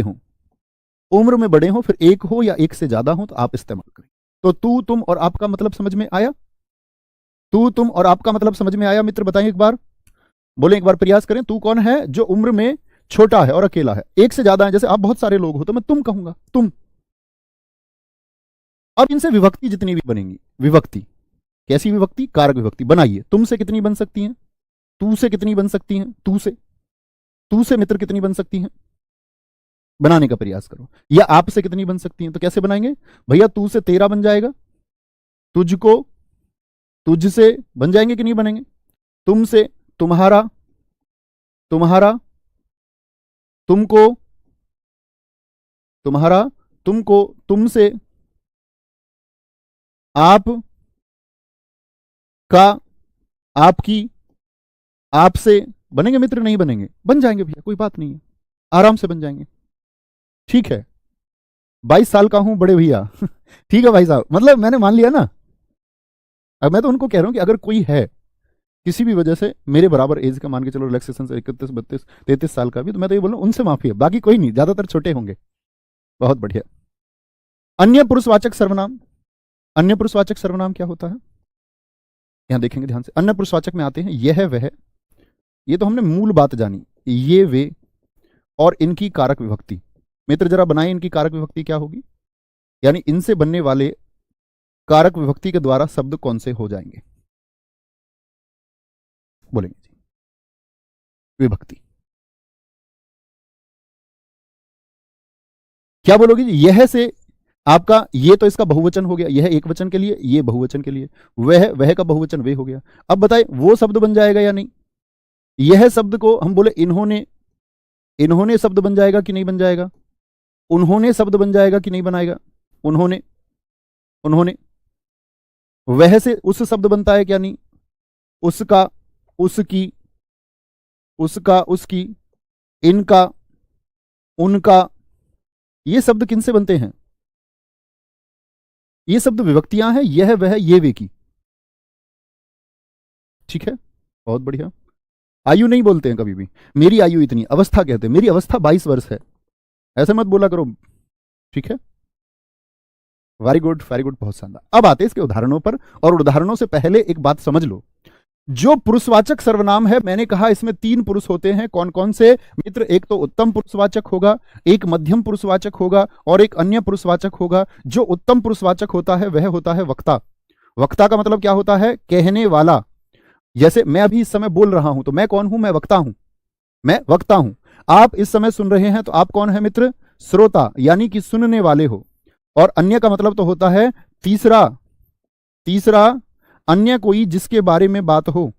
A: हो, फिर 1 हो या 1 से ज्यादा हो तो आप इस्तेमाल करें। तो तू, तुम और आपका मतलब समझ में आया? तू तुम और आपका मतलब समझ में आया मित्र? बताएं एक बार, बोले एक बार, प्रयास करें। तू कौन है? जो उम्र में छोटा है और अकेला है। एक से ज्यादा है, जैसे आप बहुत सारे लोग हो तो मैं तुम कहूंगा, तुम। अब इनसे विभक्ति जितनी भी बनेंगी, विभक्ति कैसी विभक्ति? कारक विभक्ति बनाइए। तुम से कितनी बन सकती हैं? तू से कितनी बन सकती हैं? तू से मित्र कितनी बन सकती हैं? बनाने का प्रयास करो। या आप से कितनी बन सकती हैं? तो कैसे बनाएंगे भैया? तू से तेरा बन जाएगा, तुझको तुझ से बन जाएंगे कि नहीं बनेंगे? तुम से तुम्हारा, तुम्हारा तुमको, तुम्हारा तुमको, तुमसे आप का, आपकी, आपसे बनेंगे मित्र? नहीं बनेंगे? बन जाएंगे भैया, कोई बात नहीं है, आराम से बन जाएंगे। ठीक है, 22 साल का हूं बड़े भैया ठीक है भाई साहब, मतलब मैंने मान लिया ना। अब मैं तो उनको कह रहा हूं कि अगर कोई है किसी भी वजह से मेरे बराबर एज का, मान के चलो रिलैक्सेशन से 31, 32, 33 साल का भी, तो मैं तो ये बोल रहा हूं उनसे माफी है, बाकी कोई नहीं, ज्यादातर छोटे होंगे। बहुत बढ़िया। अन्य पुरुषवाचक सर्वनाम, अन्य पुरुषवाचक सर्वनाम क्या होता है? यहां देखेंगे ध्यान से। अन्य पुरुषवाचक में आते हैं यह वह, ये तो हमने मूल बात जानी, ये वे और इनकी कारक विभक्ति। मित्र जरा बनाए इनकी कारक विभक्ति क्या होगी, यानी इनसे बनने वाले कारक विभक्ति के द्वारा शब्द कौन से हो जाएंगे? बोलेंगे जी विभक्ति। क्या बोलोगे जी? यह से आपका, ये तो इसका बहुवचन हो गया, यह एक वचन के लिए, ये बहुवचन के लिए, वह का बहुवचन वे हो गया। अब बताए वो शब्द बन जाएगा या नहीं? यह शब्द को हम बोले इन्होंने, इन्होंने शब्द बन जाएगा कि नहीं बन जाएगा? उन्होंने शब्द बन जाएगा कि नहीं बनाएगा? उन्होंने, उन्होंने। वह से उस शब्द बनता है क्या? नहीं। उसका, उसकी, उसका, उसकी, इनका, उनका, ये शब्द किन से बनते हैं? ये शब्द विभक्तियां हैं, यह वह ये वे की। ठीक है, बहुत बढ़िया। आयु नहीं बोलते हैं कभी भी, मेरी आयु इतनी, अवस्था कहते हैं, मेरी अवस्था 22 वर्ष है, ऐसे मत बोला करो। ठीक है, वेरी गुड, वेरी गुड, बहुत शानदार। अब आते हैं इसके उदाहरणों पर, और उदाहरणों से पहले एक बात समझ लो। जो पुरुषवाचक सर्वनाम है, मैंने कहा इसमें 3 पुरुष होते हैं। कौन कौन से मित्र? एक तो उत्तम पुरुषवाचक होगा, एक मध्यम पुरुषवाचक होगा, और एक अन्य पुरुषवाचक होगा। जो उत्तम पुरुषवाचक होता है वह होता है वक्ता। वक्ता का मतलब क्या होता है? कहने वाला। जैसे मैं अभी इस समय बोल रहा हूं, तो मैं कौन हूं? मैं वक्ता हूं, मैं वक्ता हूं। आप इस समय सुन रहे हैं, तो आप कौन है मित्र? श्रोता, यानी कि सुनने वाले हो। और अन्य का मतलब तो होता है तीसरा, तीसरा अन्य कोई जिसके बारे में बात हो,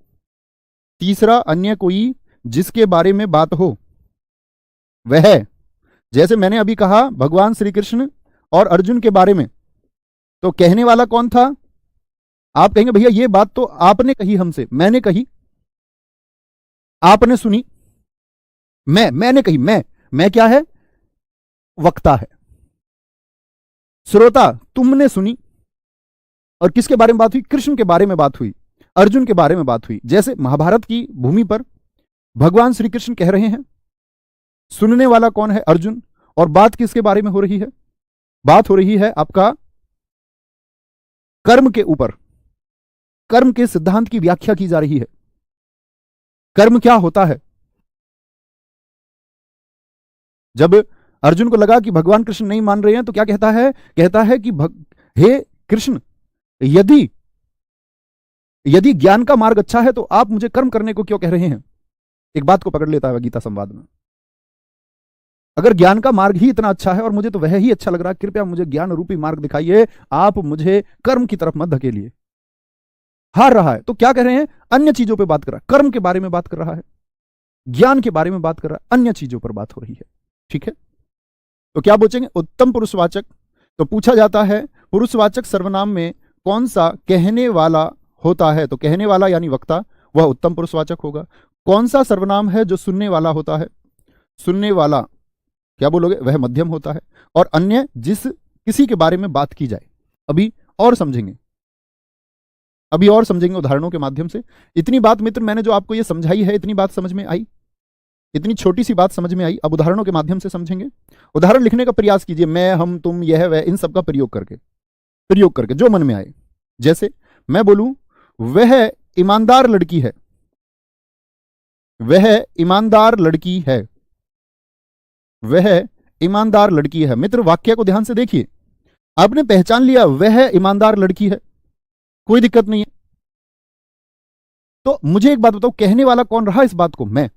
A: तीसरा अन्य कोई जिसके बारे में बात हो वह। जैसे मैंने अभी कहा भगवान श्री कृष्ण और अर्जुन के बारे में, तो कहने वाला कौन था? आप कहेंगे भैया ये बात तो आपने कही हमसे, मैंने कही, आपने सुनी, मैंने कही, मैं क्या है? वक्ता है। श्रोता, तुमने सुनी। और किसके बारे में बात हुई? कृष्ण के बारे में बात हुई, अर्जुन के बारे में बात हुई। जैसे महाभारत की भूमि पर भगवान श्री कृष्ण कह रहे हैं, सुनने वाला कौन है? अर्जुन। और बात किसके बारे में हो रही है? बात हो रही है आपका कर्म के ऊपर, कर्म के सिद्धांत की व्याख्या की जा रही है। कर्म क्या होता है? जब अर्जुन को लगा कि भगवान कृष्ण नहीं मान रहे हैं, तो क्या कहता है? कहता है कि हे कृष्ण, यदि यदि ज्ञान का मार्ग अच्छा है, तो आप मुझे कर्म करने को क्यों कह रहे हैं? एक बात को पकड़ लेता है गीता संवाद में। अगर ज्ञान का मार्ग ही इतना अच्छा है और मुझे तो वह ही अच्छा लग रहा है, कृपया मुझे ज्ञान रूपी मार्ग दिखाइए, आप मुझे कर्म की तरफ मत धकेलिए। हार रहा है तो क्या कह रहे हैं? अन्य चीजों पे बात कर रहा है, कर्म के बारे में बात कर रहा है, ज्ञान के बारे में बात कर रहा है, अन्य चीजों पर बात हो रही है। ठीक है, तो क्या पूछेंगे? उत्तम पुरुषवाचक। तो पूछा जाता है पुरुषवाचक सर्वनाम में कौन सा कहने वाला होता है? तो कहने वाला यानी वक्ता, वह उत्तम पुरुषवाचक होगा। कौन सा सर्वनाम है जो सुनने वाला होता है? सुनने वाला, क्या बोलोगे? वह मध्यम होता है। और अन्य जिस किसी के बारे में बात की जाए। अभी और समझेंगे, अभी और समझेंगे उदाहरणों के माध्यम से। इतनी बात मित्र मैंने जो आपको ये समझाई है, इतनी बात समझ में आई? इतनी छोटी सी बात समझ में आई? अब उदाहरणों के माध्यम से समझेंगे। उदाहरण लिखने का प्रयास कीजिए, मैं, हम, तुम, यह, वह, इन सब का प्रयोग करके जो मन में आए। जैसे मैं बोलूं वह ईमानदार लड़की है, वह ईमानदार लड़की है, वह ईमानदार लड़की है। मित्र वाक्य को ध्यान से देखिए, आपने पहचान लिया वह ईमानदार लड़की है, कोई दिक्कत नहीं है। तो मुझे एक बात बताओ, कहने वाला कौन रहा इस बात को, मैं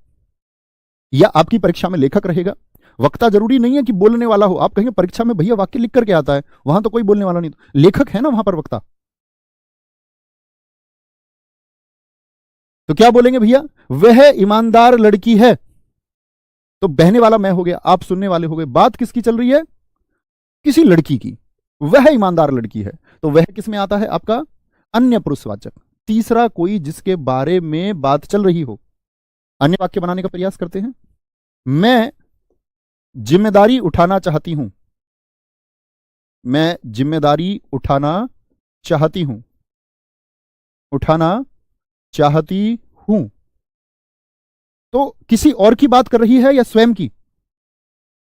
A: या आपकी परीक्षा में लेखक रहेगा? वक्ता जरूरी नहीं है कि बोलने वाला हो। आप कहेंगे परीक्षा में भैया वाक्य लिख करके आता है, वहां तो कोई बोलने वाला नहीं, तो लेखक है ना वहां पर वक्ता। तो क्या बोलेंगे भैया, वह ईमानदार लड़की है, तो बहने वाला मैं हो गया, आप सुनने वाले हो गए। बात किसकी चल रही है? किसी लड़की की। वह ईमानदार लड़की है, तो वह किस में आता है आपका? अन्य पुरुषवाचक। तीसरा कोई जिसके बारे में बात चल रही हो। अन्य वाक्य बनाने का प्रयास करते हैं। मैं जिम्मेदारी उठाना चाहती हूं, मैं जिम्मेदारी उठाना चाहती हूं, उठाना चाहती हूं। तो किसी और की बात कर रही है या स्वयं की?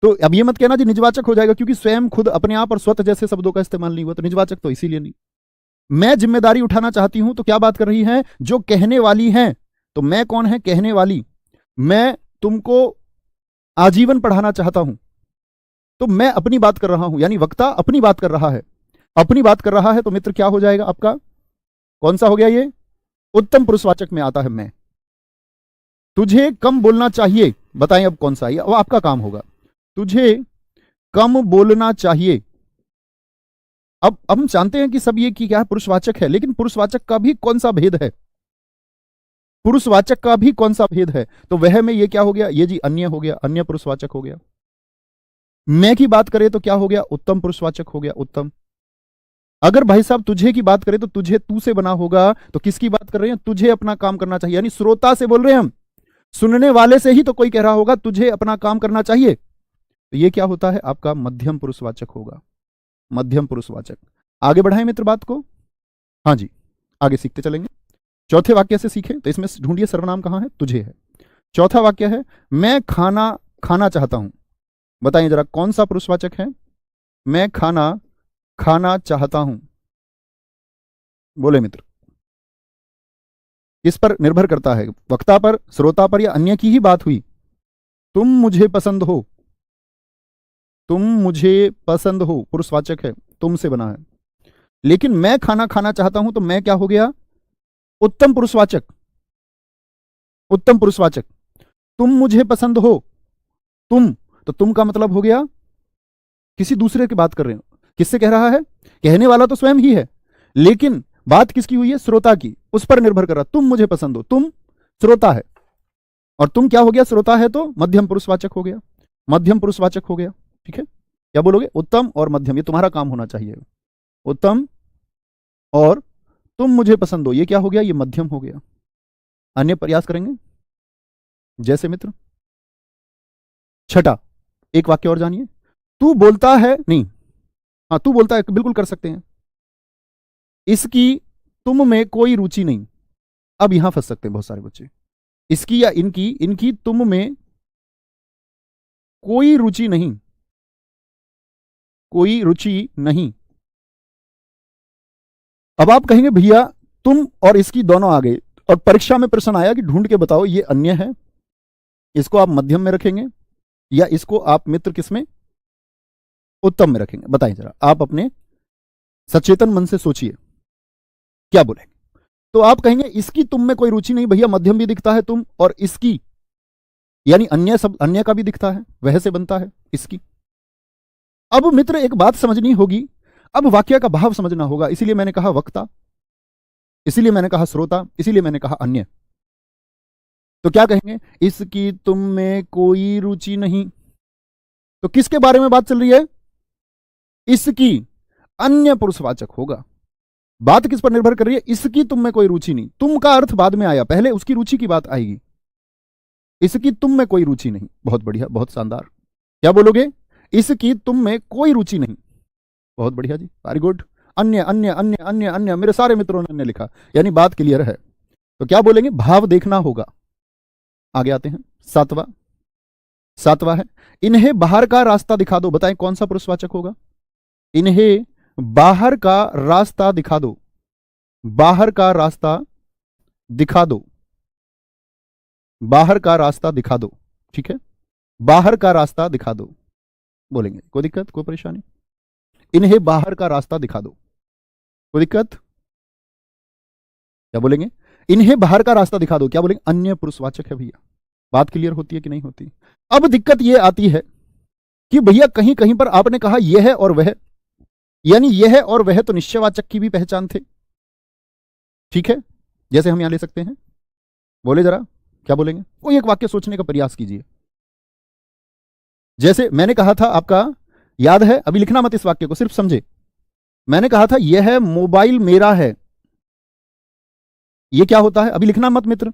A: तो अब ये मत कहना जी निजवाचक हो जाएगा, क्योंकि स्वयं, खुद, अपने आप और स्वत जैसे शब्दों का इस्तेमाल नहीं हुआ, तो निजवाचक तो इसीलिए नहीं। मैं जिम्मेदारी उठाना चाहती हूं, तो क्या बात कर रही है? जो कहने वाली है। तो मैं कौन है? कहने वाली। मैं तुमको आजीवन पढ़ाना चाहता हूं, तो मैं अपनी बात कर रहा हूं, यानी वक्ता अपनी बात कर रहा है। अपनी बात कर रहा है तो मित्र क्या हो जाएगा आपका? कौन सा हो गया ये? उत्तम पुरुषवाचक में आता है मैं। तुझे कम बोलना चाहिए, बताएं अब कौन सा है? वो आपका काम होगा। तुझे कम बोलना चाहिए। अब हम जानते हैं कि सब ये कि क्या है, पुरुषवाचक है, लेकिन पुरुषवाचक का भी कौन सा भेद है? पुरुषवाचक का भी कौन सा भेद है? तो वह में ये क्या हो गया? ये जी अन्य हो गया, अन्य पुरुषवाचक हो गया। मैं की बात करें तो क्या हो गया? उत्तम पुरुषवाचक हो गया, उत्तम। अगर भाई साहब तुझे की बात करें तो तुझे तू से बना होगा, तो किसकी बात कर रहे हैं? तुझे अपना काम करना चाहिए, यानी श्रोता से बोल रहे हैं हम। सुनने वाले से ही तो कोई कह रहा होगा तुझे अपना काम करना चाहिए, तो ये क्या होता है आपका? मध्यम पुरुषवाचक होगा, मध्यम पुरुषवाचक। आगे बढ़ाएं मित्र बात को। हाँ जी, आगे सीखते चलेंगे। चौथे वाक्य से सीखें, तो इसमें ढूंढिए सर्वनाम कहां है? तुझे है। चौथा वाक्य है मैं खाना खाना चाहता हूं। बताइए जरा कौन सा पुरुषवाचक है? मैं खाना खाना चाहता हूं। बोले मित्र, किस पर निर्भर करता है? वक्ता पर, श्रोता पर, या अन्य की ही बात हुई? तुम मुझे पसंद हो, तुम मुझे पसंद हो पुरुषवाचक है, तुम से बना है। लेकिन मैं खाना खाना चाहता हूं, तो मैं क्या हो गया? उत्तम पुरुषवाचक, उत्तम पुरुषवाचक। तुम मुझे पसंद हो, तुम, तो तुम का मतलब हो गया किसी दूसरे की बात कर रहे हो। किससे कह रहा है? कहने वाला तो स्वयं ही है, लेकिन बात किसकी हुई है? श्रोता की। उस पर निर्भर कर रहा, तुम मुझे पसंद हो, तुम श्रोता है, और तुम क्या हो गया? श्रोता है, तो मध्यम पुरुषवाचक हो गया, मध्यम पुरुषवाचक हो गया। ठीक है, क्या बोलोगे? उत्तम और मध्यम, ये तुम्हारा काम होना चाहिए। उत्तम और तुम मुझे पसंद हो, ये क्या हो गया? ये मध्यम हो गया। अन्य प्रयास करेंगे जैसे मित्र। छठा, एक वाक्य और जानिए। तू बोलता है, नहीं, हाँ तू बोलता है, बिल्कुल कर सकते हैं। इसकी तुम में कोई रुचि नहीं। अब यहां फंस सकते हैं बहुत सारे बच्चे। इसकी या इनकी, इनकी तुम में कोई रुचि नहीं, कोई रुचि नहीं। अब आप कहेंगे भैया तुम और इसकी दोनों आ गए, और परीक्षा में प्रश्न आया कि ढूंढ के बताओ ये अन्य है, इसको आप मध्यम में रखेंगे या इसको आप मित्र किस में? उत्तम में रखेंगे। बताइए जरा, आप अपने सचेतन मन से सोचिए क्या बोलेंगे। तो आप कहेंगे इसकी तुम में कोई रुचि नहीं, भैया मध्यम भी दिखता है तुम, और इसकी यानी अन्य, सब अन्य का भी दिखता है, वह से बनता है इसकी। अब मित्र एक बात समझनी होगी, अब वाक्य का भाव समझना होगा, इसीलिए मैंने कहा वक्ता, इसीलिए मैंने कहा श्रोता, इसीलिए मैंने कहा अन्य। तो क्या कहेंगे? इसकी तुम में कोई रुचि नहीं, तो किसके बारे में बात चल रही है? इसकी, अन्य पुरुषवाचक होगा। बात किस पर निर्भर कर रही है? इसकी तुम में कोई रुचि नहीं। तुम का अर्थ बाद में आया, पहले उसकी रुचि की बात आएगी। इसकी तुम में कोई रुचि नहीं, बहुत बढ़िया, बहुत शानदार। क्या बोलोगे? इसकी तुम में कोई रुचि नहीं, बहुत बढ़िया जी, वेरी गुड। अन्य अन्य अन्य अन्य अन्य, मेरे सारे मित्रों ने अन्य लिखा, यानी बात क्लियर है। तो क्या बोलेंगे? भाव देखना होगा। आगे आते हैं, सातवां है इन्हें बाहर का रास्ता दिखा दो। बताएं कौन सा पुरुषवाचक होगा? इन्हें बाहर का रास्ता दिखा दो। बाहर का रास्ता दिखा दो, बाहर का रास्ता दिखा दो, ठीक है, बाहर का रास्ता दिखा दो बोलेंगे, कोई दिक्कत कोई परेशानी? इन्हें बाहर का रास्ता दिखा दो, कोई दिक्कत? क्या बोलेंगे? इन्हें बाहर का रास्ता दिखा दो, क्या बोलेंगे? अन्य पुरुषवाचक है भैया। बात क्लियर होती है कि नहीं होती? अब दिक्कत यह आती है कि भैया कहीं कहीं पर आपने कहा यह है और वह, यानी यह है और वह तो निश्चयवाचक की भी पहचान थे, ठीक है, जैसे हम यहां ले सकते हैं, बोले जरा क्या बोलेंगे? कोई एक वाक्य सोचने का प्रयास कीजिए। जैसे मैंने कहा था, आपका याद है, अभी लिखना मत इस वाक्य को, सिर्फ समझे। मैंने कहा था यह मोबाइल मेरा है, यह क्या होता है? अभी लिखना मत मित्र,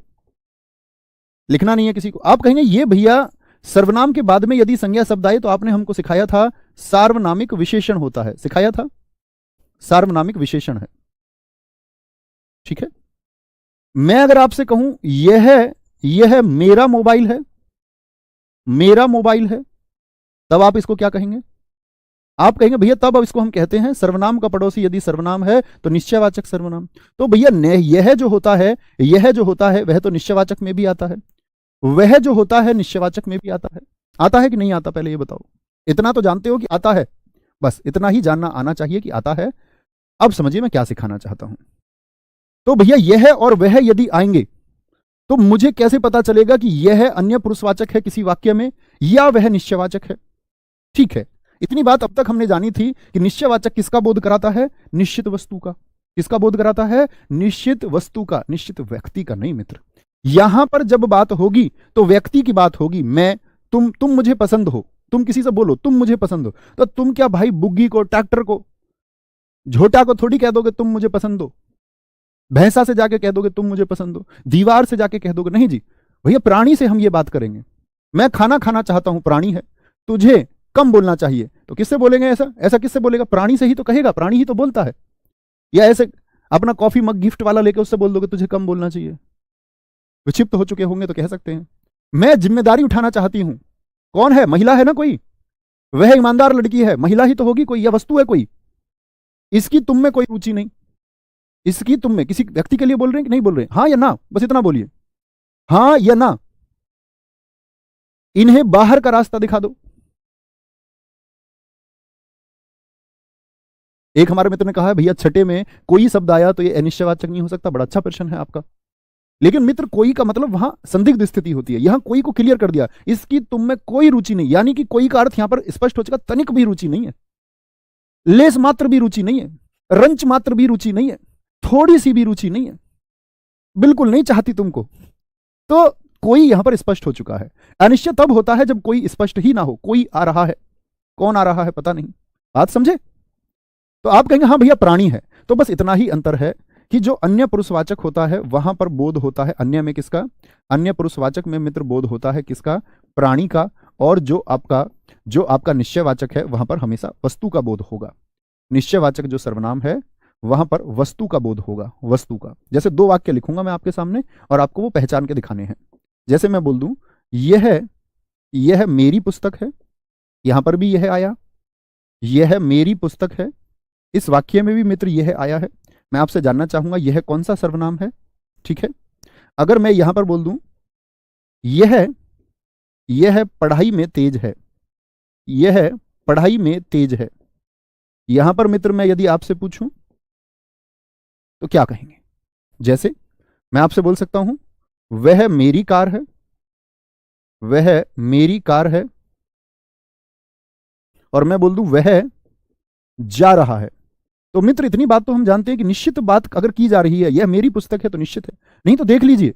A: लिखना नहीं है किसी को। आप कहेंगे ये भैया सर्वनाम के बाद में यदि संज्ञा शब्द आए तो आपने हमको सिखाया था सार्वनामिक विशेषण होता है, सिखाया था, सार्वनामिक विशेषण है, ठीक है। मैं अगर आपसे कहूं यह मेरा मोबाइल है, मेरा मोबाइल है, तब आप इसको क्या कहेंगे? आप कहेंगे भैया तब अब इसको हम कहते हैं सर्वनाम का पड़ोसी, यदि सर्वनाम है तो निश्चयवाचक सर्वनाम। तो भैया यह जो होता है, यह जो होता है वह तो निश्चयवाचक में भी आता है, वह जो होता है निश्चयवाचक में भी आता है। आता है कि नहीं आता? पहले ये बताओ। इतना तो जानते हो कि आता है, बस इतना ही जानना आना चाहिए कि आता है। अब समझिए मैं क्या सिखाना चाहता हूं। तो भैया यह और वह यदि आएंगे तो मुझे कैसे पता चलेगा कि यह अन्य पुरुषवाचक है किसी वाक्य में या वह निश्चयवाचक है? ठीक है, इतनी बात अब तक हमने जानी थी कि निश्चयवाचक किसका बोध कराता है? निश्चित वस्तु का। किसका बोध कराता है? निश्चित वस्तु का, निश्चित व्यक्ति का नहीं मित्र। यहां पर जब बात होगी तो व्यक्ति की बात होगी। मैं, तुम मुझे पसंद हो, तुम किसी से बोलो तुम मुझे पसंद हो, तो तुम क्या भाई बुग्गी को, ट्रैक्टर को, झोटा को थोड़ी कह दोगे तुम मुझे पसंद हो? भैंसा से जाके कह दोगे तुम मुझे पसंद हो? दीवार से जाके कह दोगे? नहीं जी भैया, प्राणी से हम ये बात करेंगे। मैं खाना खाना चाहता हूं, प्राणी है, तुझे कम बोलना चाहिए, तो किससे बोलेंगे? ऐसा किससे बोलेगा? प्राणी से ही तो कहेगा, प्राणी ही तो बोलता है। या ऐसे अपना कॉफी मग गिफ्ट वाला लेके उससे बोल दोगे तुझे कम बोलना चाहिए? विक्षिप्त हो चुके होंगे तो कह सकते हैं। मैं जिम्मेदारी उठाना चाहती हूं, कौन है? महिला है ना कोई, वह ईमानदार लड़की है, महिला ही तो होगी कोई, या वस्तु है कोई, इसकी तुम में कोई रुचि नहीं, इसकी तुम में, किसी व्यक्ति के लिए बोल रहे हैं कि नहीं बोल रहे? हाँ या ना, बस इतना बोलिए, हाँ या ना। इन्हें बाहर का रास्ता दिखा दो। एक हमारे मित्र ने कहा भैया छठे में कोई शब्द आया तो ये अनिश्चयवाचक नहीं हो सकता। बड़ा अच्छा प्रश्न है आपका, लेकिन मित्र कोई का मतलब वहां संदिग्ध स्थिति होती है। यहां कोई को क्लियर कर दिया, इसकी तुम में कोई रुचि नहीं, यानी कि कोई का अर्थ यहां पर स्पष्ट हो चुका, तनिक भी रुचि नहीं है, लेस मात्र भी रुचि नहीं है, रंच मात्र भी रुचि नहीं है, थोड़ी सी भी रुचि नहीं है, बिल्कुल नहीं चाहती तुमको। तो कोई यहां पर स्पष्ट हो चुका है। अनिश्चय तब होता है जब कोई स्पष्ट ही ना हो, कोई आ रहा है, कौन आ रहा है पता नहीं। बात समझे? तो आप कहेंगे हाँ भैया प्राणी है, तो बस इतना ही अंतर है कि जो अन्य पुरुषवाचक होता है वहां पर बोध होता है अन्य में किसका? अन्य पुरुषवाचक में मित्र बोध होता है किसका? प्राणी का। और जो आपका निश्चयवाचक है वहां पर हमेशा वस्तु का बोध होगा। निश्चयवाचक जो सर्वनाम है वहां पर वस्तु का बोध होगा, वस्तु का। जैसे दो वाक्य लिखूंगा मैं आपके सामने और आपको वो पहचान के दिखाने हैं। जैसे मैं बोल दूं यह मेरी पुस्तक है, यहां पर भी यह आया, यह मेरी पुस्तक है, इस वाक्य में भी मित्र यह आया है। मैं आपसे जानना चाहूंगा यह कौन सा सर्वनाम है? ठीक है, अगर मैं यहां पर बोल दूं यह पढ़ाई में तेज है, यह पढ़ाई में तेज है, यहां पर मित्र मैं यदि आपसे पूछूं तो क्या कहेंगे? जैसे मैं आपसे बोल सकता हूं वह मेरी कार है, वह मेरी कार है, और मैं बोल दूं वह जा रहा है। तो मित्र इतनी बात तो हम जानते हैं कि निश्चित बात अगर की जा रही है, यह मेरी पुस्तक है तो निश्चित है। नहीं तो देख लीजिए,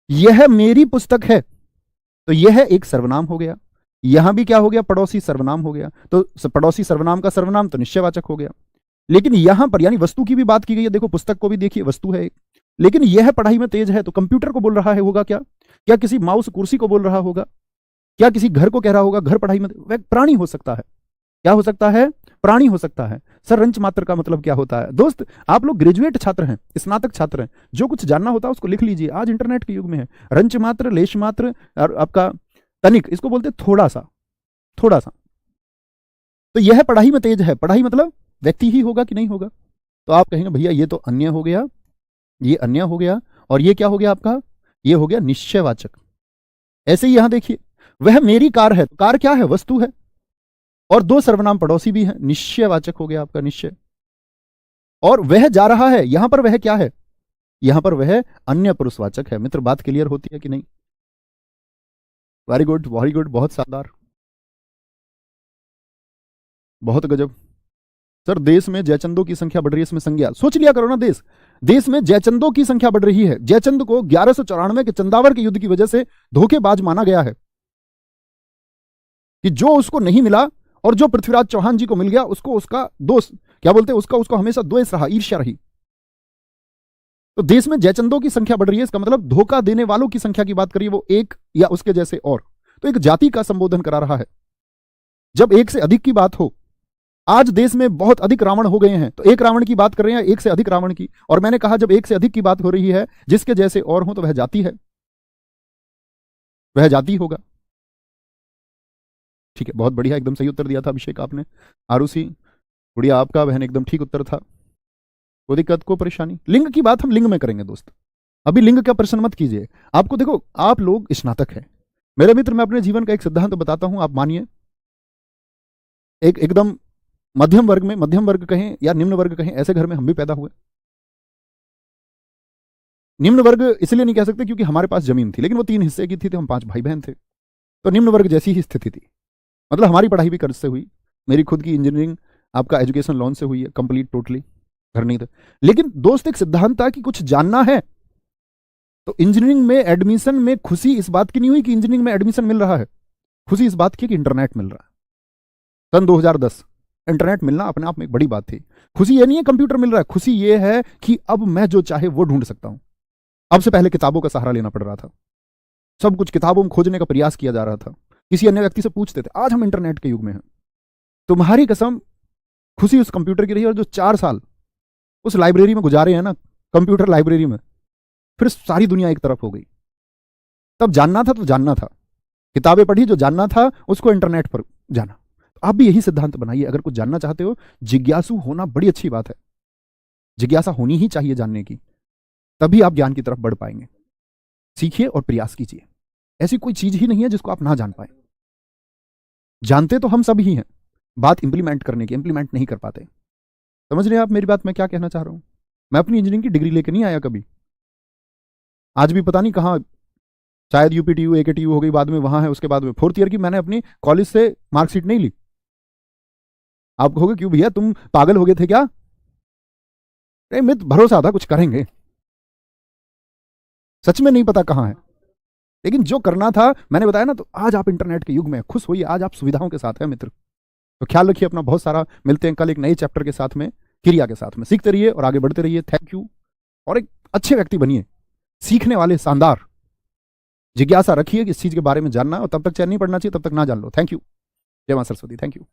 A: यह मेरी पुस्तक है तो यह एक सर्वनाम हो गया, यहां भी क्या हो गया? पड़ोसी सर्वनाम हो गया। तो पड़ोसी सर्वनाम का सर्वनाम तो निश्चयवाचक हो गया। लेकिन यहां पर यानी वस्तु की भी बात की गई है। देखो पुस्तक को भी देखिए, वस्तु है एक। लेकिन यह पढ़ाई में तेज है तो कंप्यूटर को बोल रहा है होगा क्या? क्या किसी माउस कुर्सी को बोल रहा होगा? क्या किसी घर को कह रहा होगा घर पढ़ाई में? वह प्राणी हो सकता है। क्या हो सकता है? प्राणी हो सकता है। सर रंच मात्र का मतलब क्या होता है? दोस्त आप लोग ग्रेजुएट छात्र हैं, स्नातक छात्र हैं, जो कुछ जानना होता है उसको लिख लीजिए। आज इंटरनेट के युग में है। रंच मात्र, लेश मात्र और आपका तनिक, इसको बोलते थोड़ा सा, थोड़ा सा। तो यह पढ़ाई में तेज है, पढ़ाई मतलब व्यक्ति ही होगा कि नहीं होगा? तो आप कहेंगे भैया ये तो अन्य हो गया, ये अन्य हो गया, और ये क्या हो गया आपका, ये हो गया निश्चयवाचक। ऐसे ही यहां देखिए, वह मेरी कार है, तो कार क्या है, वस्तु है, और दो सर्वनाम पड़ोसी भी हैं, निश्चयवाचक हो गया आपका निश्चय। और वह जा रहा है, यहां पर वह क्या है, यहां पर वह अन्य पुरुषवाचक है। मित्र बात क्लियर होती है कि नहीं? वेरी गुड, वेरी गुड, बहुत शानदार, बहुत गजब। सर देश में जयचंदों की संख्या बढ़ रही है, इसमें संज्ञा सोच लिया करो ना। देश में जयचंदों की संख्या बढ़ रही है। जयचंद को 1194 के चंदावर के युद्ध की वजह से धोखेबाज माना गया है, कि जो उसको नहीं मिला और जो पृथ्वीराज चौहान जी को मिल गया, उसको उसका दोस्त क्या बोलते हैं, उसको हमेशा द्वेष रहा, ईर्ष्या रही। तो देश में जयचंदों की संख्या बढ़ रही है, इसका मतलब धोखा देने वालों की संख्या की बात करिए, वो एक या उसके जैसे और, तो एक जाति का संबोधन करा रहा है। जब एक से अधिक की बात हो, आज देश में बहुत अधिक रावण हो गए हैं, तो एक रावण की बात कर रहे हैं, एक से अधिक रावण की। और मैंने कहा जब एक से अधिक की बात हो रही है, जिसके जैसे और हो, तो वह जाति है, वह जाति होगा। ठीक है, बहुत बढ़िया, एकदम सही उत्तर दिया था अभिषेक आपने। आरुषि गुड़िया आपका बहन एकदम ठीक उत्तर था। कोई दिक्कत, को परेशानी? लिंग की बात हम लिंग में करेंगे दोस्त, अभी लिंग का प्रश्न मत कीजिए। आपको देखो, आप लोग स्नातक हैं मेरे मित्र, मैं अपने जीवन का एक सिद्धांत बताता हूं, आप मानिए। एकदम मध्यम वर्ग में, मध्यम वर्ग कहें या निम्न वर्ग कहें, ऐसे घर में हम भी पैदा हुए। निम्न वर्ग इसलिए नहीं कह सकते क्योंकि हमारे पास जमीन थी, लेकिन वो 3 हिस्से की थी, तो हम 5 भाई बहन थे, तो निम्न वर्ग जैसी ही स्थिति थी। मतलब हमारी पढ़ाई भी कर्ज से हुई, मेरी खुद की इंजीनियरिंग आपका एजुकेशन लोन से हुई है, कंप्लीट टोटली, घर नहीं था। लेकिन दोस्त एक सिद्धांत था कि कुछ जानना है, तो इंजीनियरिंग में एडमिशन में खुशी इस बात की नहीं हुई कि इंजीनियरिंग में एडमिशन मिल रहा है, खुशी इस बात की कि इंटरनेट मिल रहा है। सन 2010 इंटरनेट मिलना अपने आप में एक बड़ी बात थी। खुशी ये नहीं है कंप्यूटर मिल रहा है, खुशी ये है कि अब मैं जो चाहे वो ढूंढ सकता हूं। अब से पहले किताबों का सहारा लेना पड़ रहा था, सब कुछ किताबों में खोजने का प्रयास किया जा रहा था, किसी अन्य व्यक्ति से पूछते थे। आज हम इंटरनेट के युग में हैं। तुम्हारी कसम, खुशी उस कंप्यूटर की रही, और जो 4 साल उस लाइब्रेरी में गुजारे हैं ना, कंप्यूटर लाइब्रेरी में, फिर सारी दुनिया एक तरफ हो गई। तब जानना था तो जानना था, किताबें पढ़ी, जो जानना था उसको इंटरनेट पर जाना। आप भी यही सिद्धांत बनाइए, अगर कुछ जानना चाहते हो, जिज्ञासु होना बड़ी अच्छी बात है, जिज्ञासा होनी ही चाहिए जानने की, तभी आप ज्ञान की तरफ बढ़ पाएंगे। सीखिए और प्रयास कीजिए, ऐसी कोई चीज ही नहीं है जिसको आप ना जान पाए। जानते तो हम सब ही हैं, बात इंप्लीमेंट करने की, इंप्लीमेंट नहीं कर पाते। समझ रहे हैं आप मेरी बात, मैं क्या कहना चाह रहा हूं? मैं अपनी इंजीनियरिंग की डिग्री लेकर नहीं आया कभी, आज भी पता नहीं कहां, शायद यूपीटीयू एकेटीयू हो गई बाद में, वहां है, उसके बाद में 4th ईयर की मैंने अपनी कॉलेज से मार्कशीट नहीं ली। आप कहोगे क्यों भैया, तुम पागल हो गए थे क्या? अरे मित्र, भरोसा था कुछ करेंगे, सच में नहीं पता कहां है, लेकिन जो करना था मैंने बताया ना। तो आज आप इंटरनेट के युग में खुश होइए, आज आप सुविधाओं के साथ हैं मित्र। तो ख्याल रखिए अपना, बहुत सारा। मिलते हैं कल एक नए चैप्टर के साथ में, क्रिया के साथ में। सीखते रहिए और आगे बढ़ते रहिए। थैंक यू, और एक अच्छे व्यक्ति बनिए, सीखने वाले, शानदार। जिज्ञासा रखिए कि इस चीज के बारे में जानना है, और तब तक चैन नहीं पड़ना चाहिए, तब तक ना जान लो। थैंक यू, जय मां सरस्वती, थैंक यू।